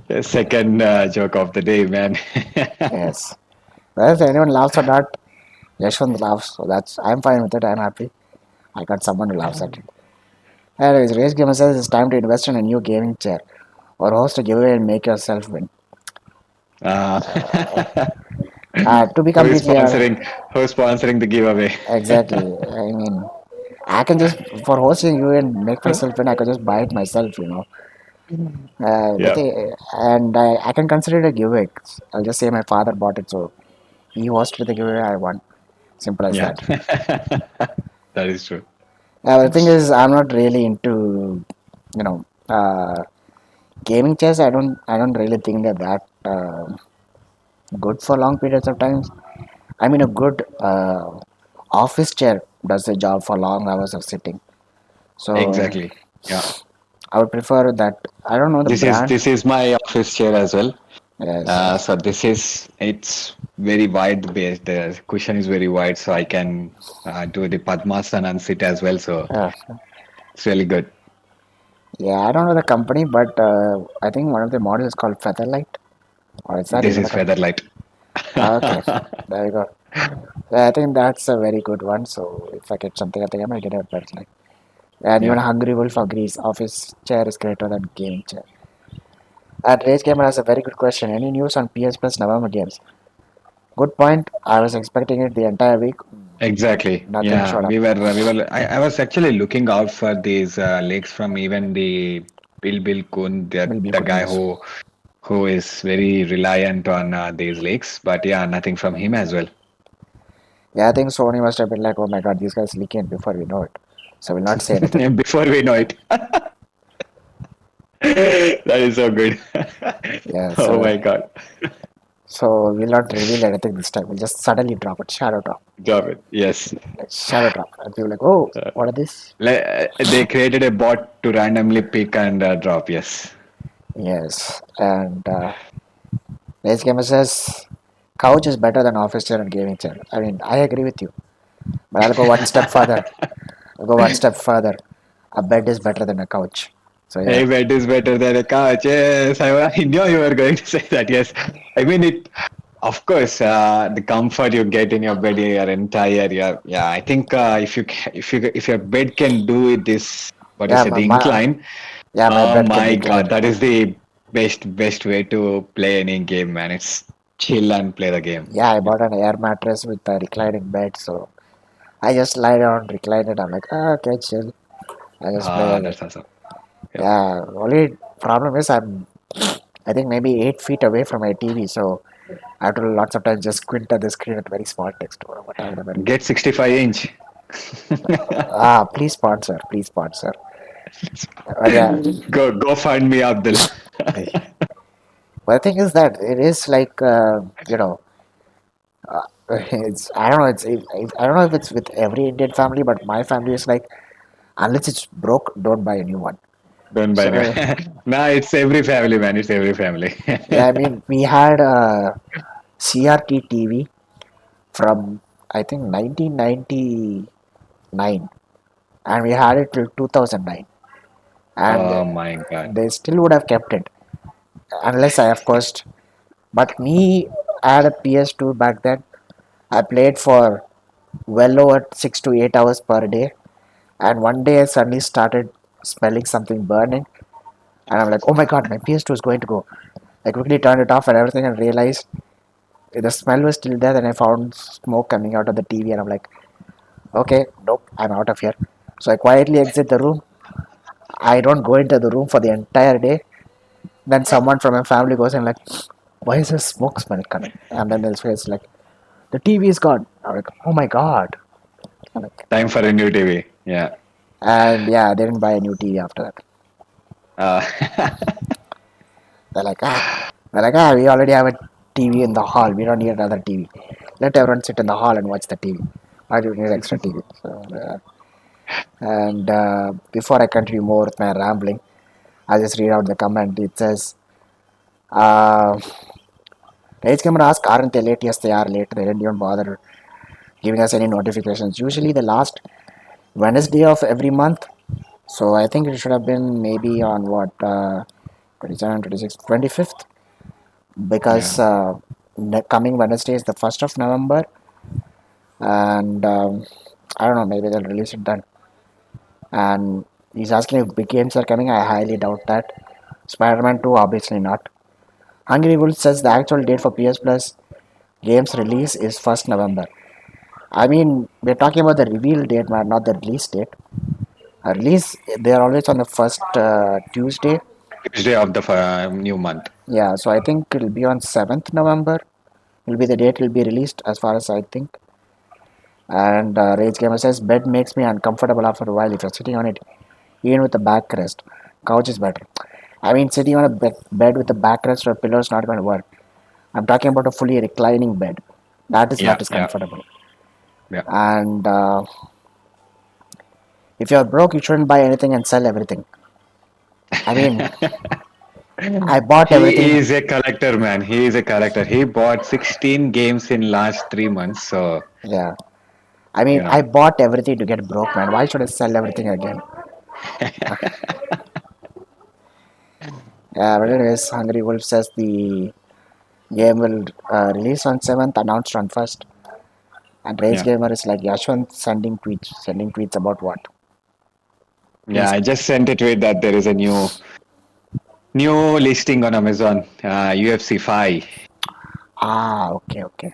the second joke of the day, man. yes. Well, if anyone laughs or not, Yeshwanth laughs. So I'm fine with it. I'm happy. I got someone who laughs at it. Anyways, Race Gamer says it's time to invest in a new gaming chair or host a giveaway and make yourself win. Uh, To be who is completely sponsoring the giveaway? exactly. I mean, I can just for hosting you and make myself win. I could just buy it myself, you know. The Yeah, thing, and I can consider it a giveaway. I'll just say my father bought it, so he hosted the giveaway. I won. Simple as yeah. that. That is true. The thing is, I'm not really into, you know, gaming chairs. I don't really think they're that good for long periods of time. I mean, a good office chair does the job for long hours of sitting. So Exactly. Yeah. I would prefer that. I don't know the This is brand. this is my office chair as well. Yes, yes. So it's very wide base. The cushion is very wide, so I can do the Padmasana and sit as well. So Uh, it's really good. yeah, I don't know the company, but I think one of the models is called Featherlight, or is that This even the is company? Featherlight. Okay, there you go. Yeah, I think that's a very good one. So if I get something, I think I might get a Featherlight. And even Yeah. Hungry Wolf agrees. Office chair is greater than gaming chair. And Rage Gamer has a very good question. Any news on PS Plus November games? Good point. I was expecting it the entire week. Exactly. Nothing Yeah, showed up. I was actually looking out for these leaks from even the Bill Kun, Will be the good guy news. who is very reliant on these leaks. But yeah, nothing from him as well. Yeah, I think Sony must have been like, oh my god, these guys leaking before we know it. So we'll not say anything. Before we know it. That is so good. Yeah, Oh so my God. we'll not reveal anything this time. We'll just suddenly drop it, shadow drop, Drop it. Yes. like shadow drop, and people like, oh, what are this? They created a bot to randomly pick and drop. Yes. Yes, and Race Gamer says couch is better than office chair and gaming chair. I mean, I agree with you, but I'll go one step further. I'll go one step further. A bed is better than a couch. So yeah, A bed is better than a couch. Yes, I knew you were going to say that. Yes, I mean it. Of course, the comfort you get in your bed, your entire, yeah. I think if your bed can do it, this what do you yeah, say, the incline. my Oh bed can my God, recline. that is the best way to play any game, man. It's chill and play the game. Yeah, I Yeah. bought an air mattress with a reclining bed, so I just lie down, recline it. I'm like, okay, chill. I just play Ah, the game. that's awesome. Yeah. Yeah, only problem is I think maybe 8 feet away from my TV, so I have to lots of times just squint at the screen at very small text or whatever. Get 65-inch. Please sponsor, please sponsor. But yeah, Go find me, Abdul. but the thing is that it is like it's I don't know I don't know if it's with every Indian family, but my family is like unless it's broke, don't buy a new one. Don't buy So me. Nah, it's every family, man. It's every family. yeah, I mean we had a CRT TV from I think 1999, and we had it till 2009, and Oh my God. they still would have kept it unless I of course. But me, I had a PS2 back then. I played for well over 6 to 8 hours per day, and one day I suddenly started smelling something burning, and I'm like, oh my god, my PS2 is going to go. I quickly turned it off and everything, and realized the smell was still there. Then I found smoke coming out of the TV, and I'm like, okay, nope, I'm out of here. So I quietly exit the room. I don't go into the room for the entire day. Then someone from my family goes and like, why is there smoke smell coming? And then it's like, the TV is gone. I'm like, oh my god. I'm like, Time for a new TV. Yeah. and yeah, they didn't buy a new TV after that. Uh, They're like, we already have a TV in the hall. We don't need another TV. Let everyone sit in the hall and watch the TV. Why do you need extra TV? So, and before I continue more with my rambling, I'll just read out the comment. It says, uh, Rage Gamer ask, aren't they late? Yes, they are late. They didn't even bother giving us any notifications. Usually the last Wednesday of every month. So I think it should have been maybe on what, 27, 26, 25th, yeah. because coming Wednesday is the 1st of November, and I don't know, maybe they'll release it then. And he's asking if big games are coming. I highly doubt that. Spider Man 2, obviously not. Hungry Wolf says the actual date for PS Plus games release is 1st November. I mean, we're talking about the reveal date, man, not the release date. Release, they're always on the first Tuesday. Tuesday of the new month. Yeah, so I think it'll be on 7th November. Will be the date it'll be released, as far as I think. And Rage Gamer says bed makes me uncomfortable after a while if you're sitting on it, even with a backrest. Couch is better. I mean, sitting on a bed with a backrest or a pillow is not going to work. I'm talking about a fully reclining bed. That is what Yeah. is Yeah. comfortable. Yeah. And if you're broke, you shouldn't buy anything and sell everything. I mean, I bought He everything. is a collector, man. He is a collector. He bought 16 games in last 3 months. So, Yeah. I mean, you know. I bought everything to get broke, man. Why should I sell everything again? Yeah, but anyways, Hungry Wolf says the game will release on 7th, announced on 1st. And Rage Yeah. Gamer is like, Yashwant sending tweets about what? Yeah, Please. I just sent a tweet that there is a new listing on Amazon, UFC 5. Ah, okay, okay.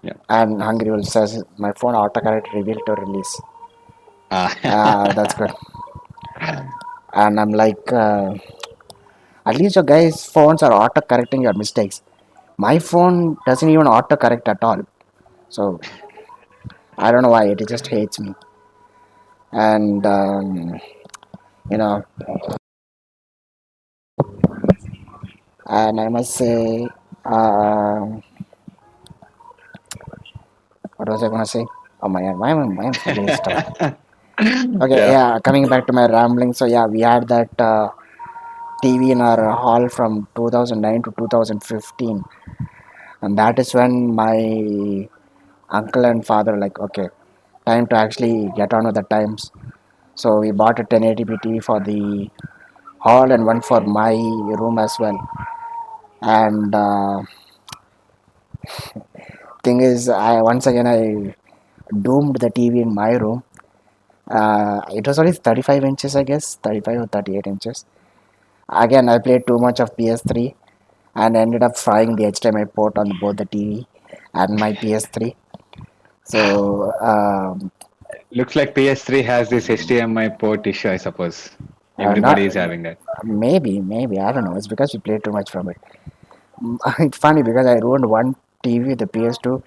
Yeah. And Hungry Wolf says my phone autocorrect revealed to release. That's good. And I'm like, at least your guys' phones are auto correcting your mistakes. My phone doesn't even auto correct at all. So I don't know why it just hates me. And you know, and I must say, uh, what was I gonna say? Oh my god, why am I forgetting stuff? Okay, Yeah. yeah, coming back to my rambling. So yeah, we had that TV in our hall from 2009 to 2015, and that is when my uncle and father like, okay, time to actually get on with the times. So we bought a 1080p TV for the hall and one for my room as well. And thing is, I once again I doomed the TV in my room. It was only 35 inches, I guess, 35 or 38 inches. Again, I played too much of PS3 and ended up frying the HDMI port on both the TV and my PS3. So Looks like PS3 has this HDMI port issue, I suppose. not Everybody is having that maybe I don't know. It's because we played too much from it. It's funny because I ruined one TV with the PS2.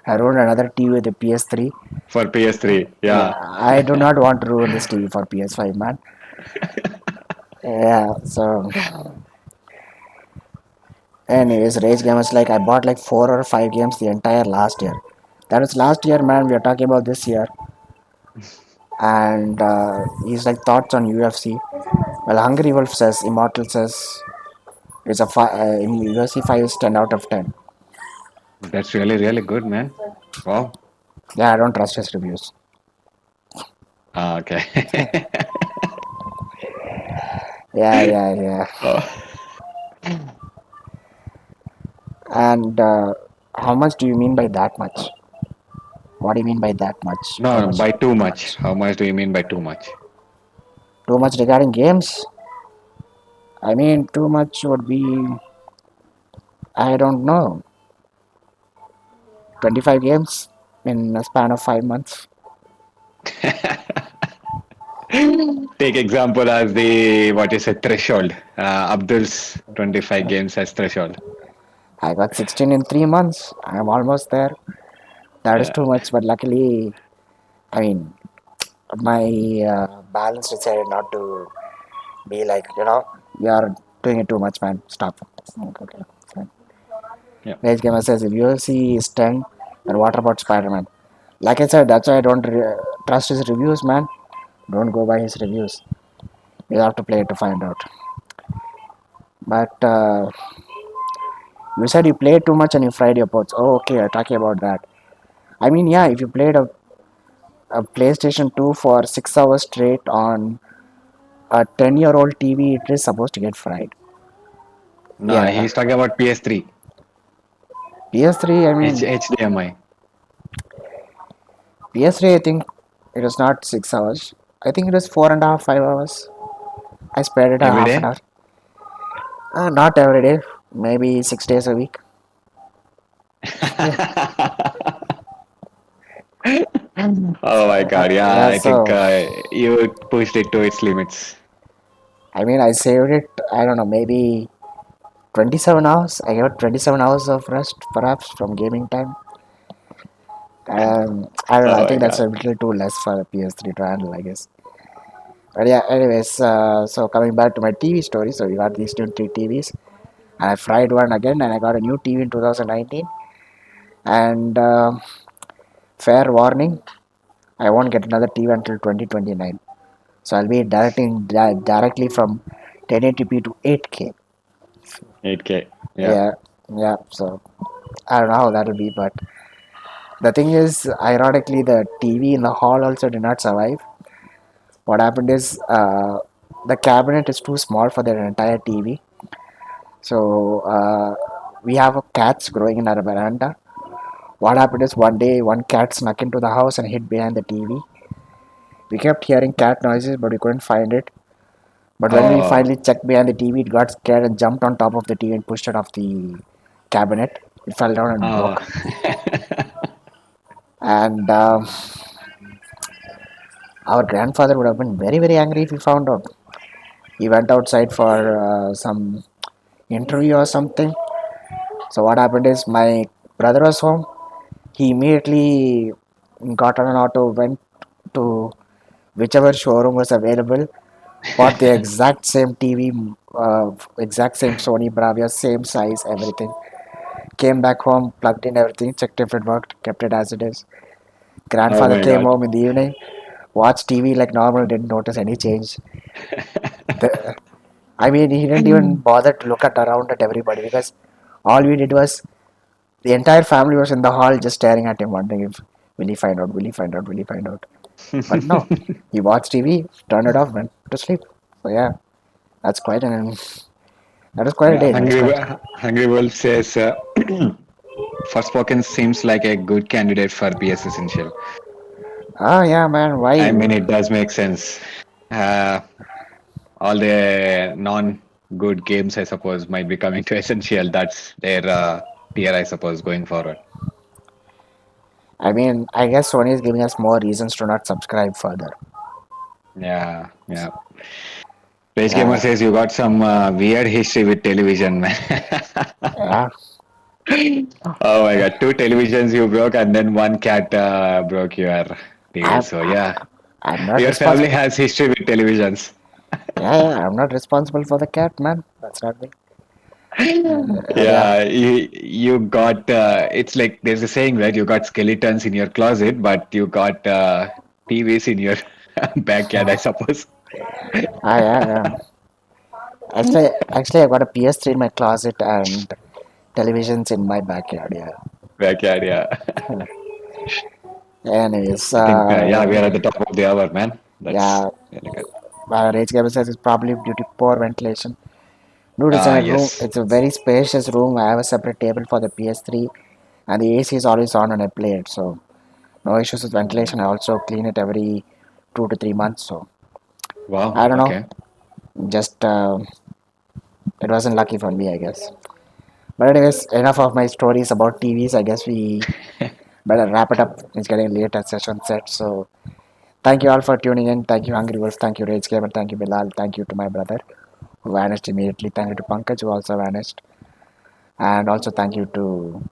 I ruined another TV with the PS3. for PS3. Yeah, Yeah. I do not want to ruin this TV for PS5, man. Yeah, so anyways, Rage Game was like I bought like 4 or 5 games the entire last year. That was last year, man. We are talking about this year. And he's like thoughts on UFC. Well, Hungry Wolf says, Immortal says it's UFC 5 is 10 out of 10. That's really, really good, man. Wow. Yeah, I don't trust his reviews. Okay. Yeah. Oh. And how much do you mean by that much? What do you mean by that much? How No, much? by too Too much. much. How much do you mean by too much? Too much regarding games? I mean, too much would be, I don't know, 25 games in a span of 5 months. Take example as the what is a threshold. Abdul's 25 games as threshold. I got 16 in 3 months. I'm almost there. That is Yeah. too much, but luckily, I mean, my balance decided not to be like, you are doing it too much, man. Stop. Okay. Fine. Yeah. Rage Gamer says, if UFC is 10, then what about Spider Man? Like I said, that's why I don't trust his reviews, man. Don't go by his reviews. You have to play it to find out. But you said you played too much and you fried your pots. Oh, okay, you're talking about that. I mean, yeah, if you played a PlayStation 2 for 6 hours straight on a 10-year-old TV, it is supposed to get fried. No, Yeah, he's talking about PS3. PS3, I H mean, HDMI PS3, I think it was not 6 hours. I think it was 4.5, 5 hours. I spared it a every half an day. hour. Not every day, maybe 6 days a week. Oh my God. Yeah, Yeah, I think so you pushed it to its limits. I mean, I saved it, I don't know, maybe 27 hours. I got 27 hours of rest, perhaps, from gaming time. I don't know, I Oh my think that's God. a little too less for a PS3 to handle, I guess. But yeah, anyways, so coming back to my TV story, so we got these two TVs, and I fried one again, and I got a new TV in 2019. And fair warning, I won't get another TV until 2029. So I'll be directly from 1080p to 8K. 8K. Yeah. Yeah, yeah. So I don't know how that'll be, but the thing is, ironically, the TV in the hall also did not survive. What happened is the cabinet is too small for the entire TV. So we have a cats growing in our veranda. What happened is one day one cat snuck into the house and hid behind the TV. We kept hearing cat noises, but we couldn't find it. But when we Oh. finally checked behind the TV, it got scared and jumped on top of the TV and pushed it off the cabinet. It fell down and Oh. broke. And our grandfather would have been very, very angry if he found out. He went outside for some interview or something. So what happened is my brother was home. He immediately got on an auto, went to whichever showroom was available, bought the exact same TV, exact same Sony Bravia, same size, everything. Came back home, plugged in everything, checked if it worked, kept it as it is. Oh Grandfather my came God. home in the evening, watched TV like normal, didn't notice any change. The, I mean, he didn't even bother to look at around at everybody because all we did was the entire family was in the hall just staring at him, wondering if will he find out, will he find out, will he find out. But no, he watched TV, turned it off, went to sleep. So yeah, that's quite an that was quite a Yeah, day. That's quite. Hungry Wolf says, Forspoken seems like a good candidate for PS Essential. Ah yeah, man. I Why? mean, it does make sense. Uh, all the non-good games, I suppose, might be coming to Essential. That's their tier, I suppose, going forward. I mean, I guess Sony is giving us more reasons to not subscribe further. Yeah, yeah. Page Gamer Yeah, says you got some weird history with television, man. yeah. Oh my God, two televisions you broke, and then one cat broke your TV. I'm So yeah, I'm not your family responsible. has history with televisions. Yeah, yeah. I'm not responsible for the cat, man. That's not me. And yeah, Yeah, you got it's like there's a saying, right? You got skeletons in your closet, but you got TVs in your backyard, I suppose. yeah, yeah. Actually, I got a PS3 in my closet and televisions in my backyard. Yeah. Backyard, yeah. Anyways, I think yeah, we are at the top of the hour, man. That's yeah. really good. Rage Gamer says it's probably due to poor ventilation. Dude, it's in Ah, a room. yes. It's a very spacious room. I have a separate table for the PS3, and the AC is always on when I play it. So no issues with ventilation. I also clean it every 2 to 3 months. So Wow. I don't know. Okay. Just it wasn't lucky for me, I guess. But anyways, enough of my stories about TVs. I guess we better wrap it up. It's getting late at session set. So thank you all for tuning in. Thank you, Hungry Wolf. Thank you, Rage Gamer. Thank you, Bilal. Thank you to my brother who vanished immediately. Thank you to Pankaj who also vanished. And also thank you to,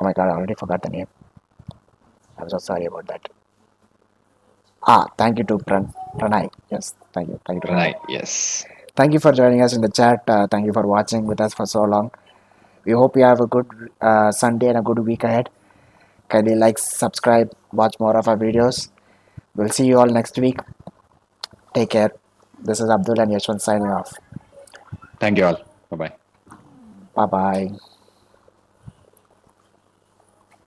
oh my god, I already forgot the name. I'm so sorry about that. Thank you to Pranay. Yes, thank you. Thank you to Pranay. Right. Yes. Thank you for joining us in the chat. Thank you for watching with us for so long. We hope you have a good Sunday and a good week ahead. Kindly like, subscribe, watch more of our videos. We'll see you all next week. Take care. This is Abdul and Yeshwanth signing off. Thank you all. Bye bye. Bye bye.